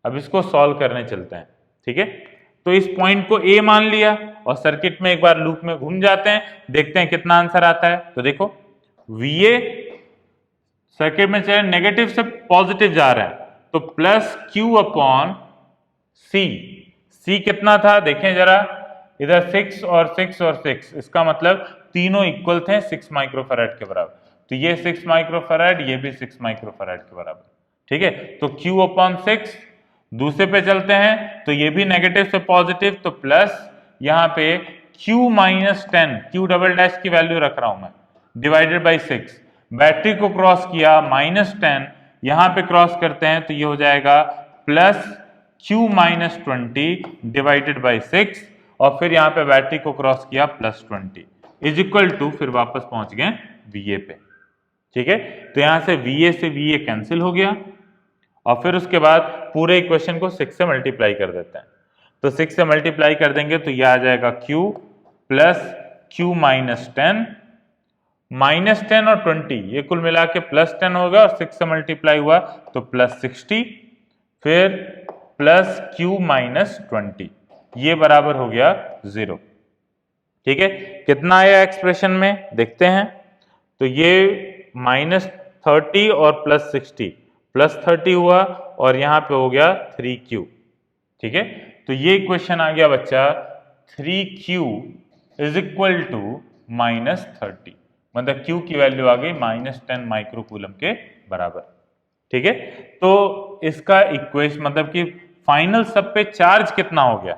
अब इसको सॉल्व करने चलते हैं। ठीक है, तो इस पॉइंट को A मान लिया और सर्किट में एक बार लूप में घूम जाते हैं, देखते हैं कितना आंसर आता है। तो देखो VA सर्किट में चाहे नेगेटिव से पॉजिटिव जा रहा है, तो +q/C। C कितना था देखें जरा, इधर 6 और 6 और 6, इसका मतलब तीनों इक्वल थे 6 माइक्रोफैराड के बराबर, तो ये 6 माइक्रोफैराड, ये भी 6 माइक्रोफैराड के बराबर। ठीक है, तो q/6। दूसरे पे चलते हैं, तो ये भी नेगेटिव से पॉजिटिव, तो प्लस यहाँ पे q -10, q" की वैल्यू रख रहा हूं मैं, डिवाइडेड बाई 6, बैटरी को क्रॉस किया -10, यहां पे क्रॉस करते हैं तो ये हो जाएगा +q -20 डिवाइडेड बाई 6, और फिर यहाँ पे बैटरी को क्रॉस किया +20 इज इक्वल टू, फिर वापस पहुंच गए VA पे। ठीक है, तो यहां से VA से VA कैंसिल हो गया, और फिर उसके बाद पूरे इक्वेशन को 6 से मल्टीप्लाई कर देते हैं। तो 6 से मल्टीप्लाई कर देंगे तो यह आ जाएगा q +q -10, -10 और 20 ये कुल मिला के +10 होगा, और 6 से मल्टीप्लाई हुआ तो +60, फिर +q -20, ये बराबर हो गया 0। ठीक है, कितना आया एक्सप्रेशन में देखते हैं, तो ये -30 और +60, +30 हुआ और यहाँ पे हो गया 3q। ठीक है, तो ये इक्वेशन आ गया बच्चा 3q इज इक्वल टू -30, मतलब q की वैल्यू आ गई -10 माइक्रोकूलम के बराबर। ठीक है, तो इसका इक्वेशन मतलब कि फाइनल सब पे चार्ज कितना हो गया,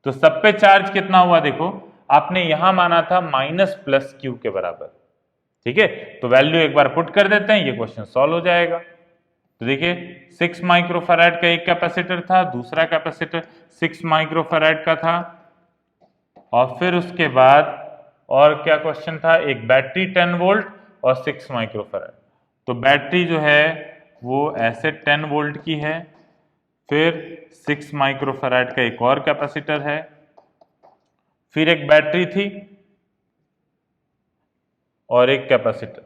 तो सब पे चार्ज कितना हुआ देखो, आपने यहां माना था -+q के बराबर। ठीक है, तो वैल्यू एक बार पुट कर देते हैं, ये क्वेश्चन सॉल्व हो जाएगा। तो देखिए 6 माइक्रोफैराड का एक कैपेसिटर था, दूसरा कैपेसिटर 6 माइक्रोफैराड का था, और फिर उसके बाद और क्या क्वेश्चन था, एक बैटरी 10 वोल्ट और 6 माइक्रोफैराड। तो बैटरी जो है वो ऐसे 10 वोल्ट की है, फिर 6 माइक्रोफैराड का एक और कैपेसिटर है, फिर एक बैटरी थी और एक कैपेसिटर,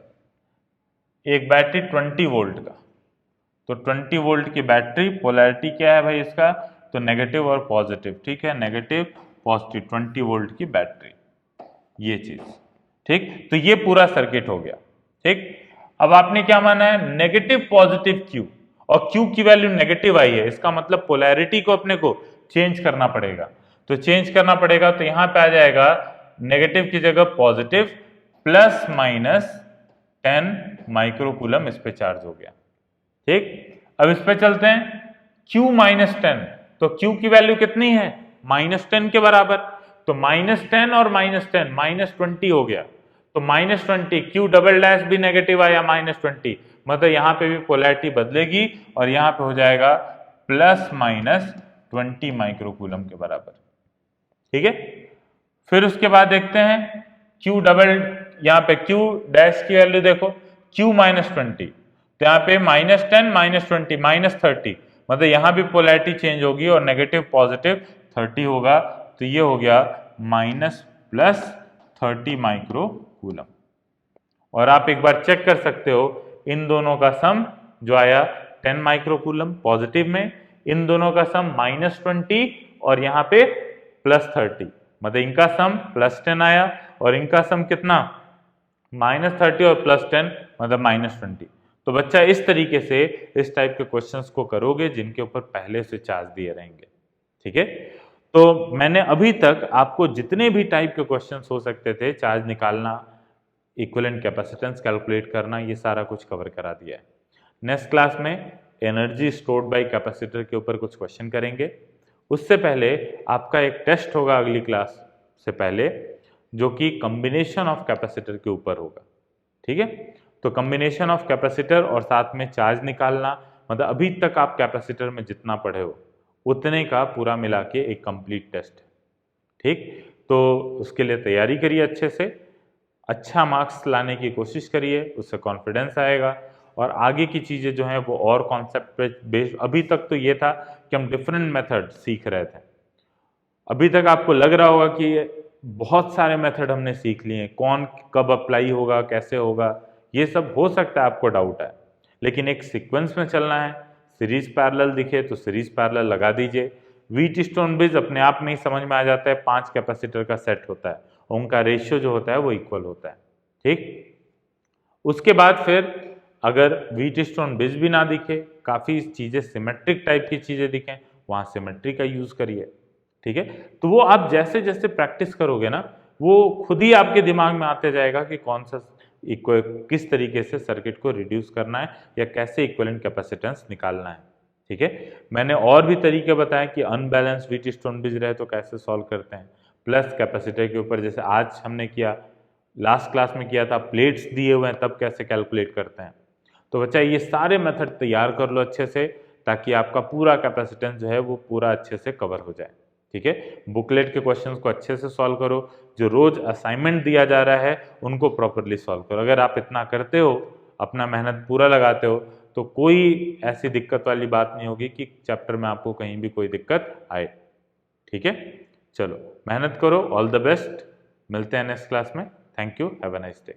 एक बैटरी 20 वोल्ट का। तो 20 वोल्ट की बैटरी, पोलैरिटी क्या है भाई इसका, तो नेगेटिव और पॉजिटिव। ठीक है, नेगेटिव पॉजिटिव 20 वोल्ट की बैटरी, ये चीज। ठीक, तो ये पूरा सर्किट हो गया। ठीक, अब आपने क्या माना है, नेगेटिव पॉजिटिव Q, और Q की वैल्यू नेगेटिव आई है, इसका मतलब पोलैरिटी को अपने को चेंज करना पड़ेगा। तो चेंज करना पड़ेगा, तो यहां पे आ जाएगा नेगेटिव की जगह पॉजिटिव, +-10 माइक्रोकूलम इस पे चार्ज हो गया। ठीक, अब इस पे चलते हैं, Q -10, तो Q की वैल्यू कितनी है, -10 के बराबर, तो -10 और -10 -20 हो गया, तो -20, Q" भी नेगेटिव आया -20, मतलब यहां पे भी पोलैरिटी बदलेगी और यहां पे हो जाएगा +-20 माइक्रोकूलम के बराबर। ठीक है, फिर उसके बाद देखते हैं यहाँ पे Q' की वैल्यू देखो, Q -20, तो यहाँ पे -10 -20 -30, मतलब यहां भी पोलैरिटी चेंज होगी और नेगेटिव पॉजिटिव 30 होगा तो ये हो गया माइनस प्लस 30 माइक्रो कूलम। और आप एक बार चेक कर सकते हो इन दोनों का सम जो आया 10 माइक्रो कूलम पॉजिटिव में, इन दोनों का सम -20 और यहाँ पे +30, मतलब इनका सम +10 आया और इनका सम कितना -30 और +10 मतलब -20। तो बच्चा इस तरीके से इस टाइप के क्वेश्चंस को करोगे जिनके ऊपर पहले से चार्ज दिए रहेंगे। ठीक है, तो मैंने अभी तक आपको जितने भी टाइप के क्वेश्चंस हो सकते थे, चार्ज निकालना, इक्विवेलेंट कैपेसिटेंस कैलकुलेट करना, ये सारा कुछ कवर करा दिया है। नेक्स्ट क्लास में एनर्जी स्टोर्ड बाय कैपेसिटर के ऊपर कुछ क्वेश्चन करेंगे। उससे पहले आपका एक टेस्ट होगा अगली क्लास से पहले, जो कि कॉम्बिनेशन ऑफ कैपेसिटर के ऊपर होगा। ठीक है, तो कॉम्बिनेशन ऑफ कैपेसिटर और साथ में चार्ज निकालना, मतलब अभी तक आप कैपेसिटर में जितना पढ़े हो उतने का पूरा मिला के एक कंप्लीट टेस्ट है। ठीक, तो उसके लिए तैयारी करिए अच्छे से, अच्छा मार्क्स लाने की कोशिश करिए, उससे कॉन्फिडेंस आएगा और आगे की चीज़ें जो हैं वो और कॉन्सेप्ट पे बेस्ड। अभी तक तो ये था कि हम डिफरेंट मेथड सीख रहे थे, अभी तक आपको लग रहा होगा कि बहुत सारे मेथड हमने सीख लिए हैं, कौन कब अप्लाई होगा, कैसे होगा, ये सब हो सकता है आपको डाउट है, लेकिन एक सीक्वेंस में चलना है। सीरीज पैरेलल दिखे तो सीरीज पैरेलल लगा दीजिए। व्हीट स्टोन ब्रिज अपने आप में ही समझ में आ जाता है, 5 कैपेसिटर का सेट होता है, उनका रेशियो जो होता है वो इक्वल होता है। ठीक, उसके बाद फिर अगर व्हीट स्टोन ब्रिज भी ना दिखे, काफ़ी चीज़ें सिमेट्रिक टाइप की चीज़ें दिखें, वहाँ सिमेट्री का यूज़ करिए। ठीक है, तो वो आप जैसे जैसे प्रैक्टिस करोगे ना, वो खुद ही आपके दिमाग में आते जाएगा कि कौन सा किस तरीके से सर्किट को रिड्यूस करना है या कैसे इक्विवेलेंट कैपेसिटेंस निकालना है। ठीक है, मैंने और भी तरीके बताए कि अनबैलेंस व्हीट स्टोन ब्रिज रहे तो कैसे सॉल्व करते हैं, प्लस कैपेसिटर के ऊपर जैसे आज हमने किया, लास्ट क्लास में किया था, प्लेट्स दिए हुए हैं तब कैसे कैलकुलेट करते हैं। तो बच्चा ये सारे मेथड तैयार कर लो अच्छे से, ताकि आपका पूरा कैपेसिटेंस जो है वो पूरा अच्छे से कवर हो जाए। ठीक है, बुकलेट के क्वेश्चंस को अच्छे से सॉल्व करो, जो रोज असाइनमेंट दिया जा रहा है उनको प्रॉपरली सॉल्व करो। अगर आप इतना करते हो, अपना मेहनत पूरा लगाते हो, तो कोई ऐसी दिक्कत वाली बात नहीं होगी कि चैप्टर में आपको कहीं भी कोई दिक्कत आए। ठीक है, चलो मेहनत करो, ऑल द बेस्ट, मिलते हैं नेक्स्ट क्लास में। Thank you, have a nice day.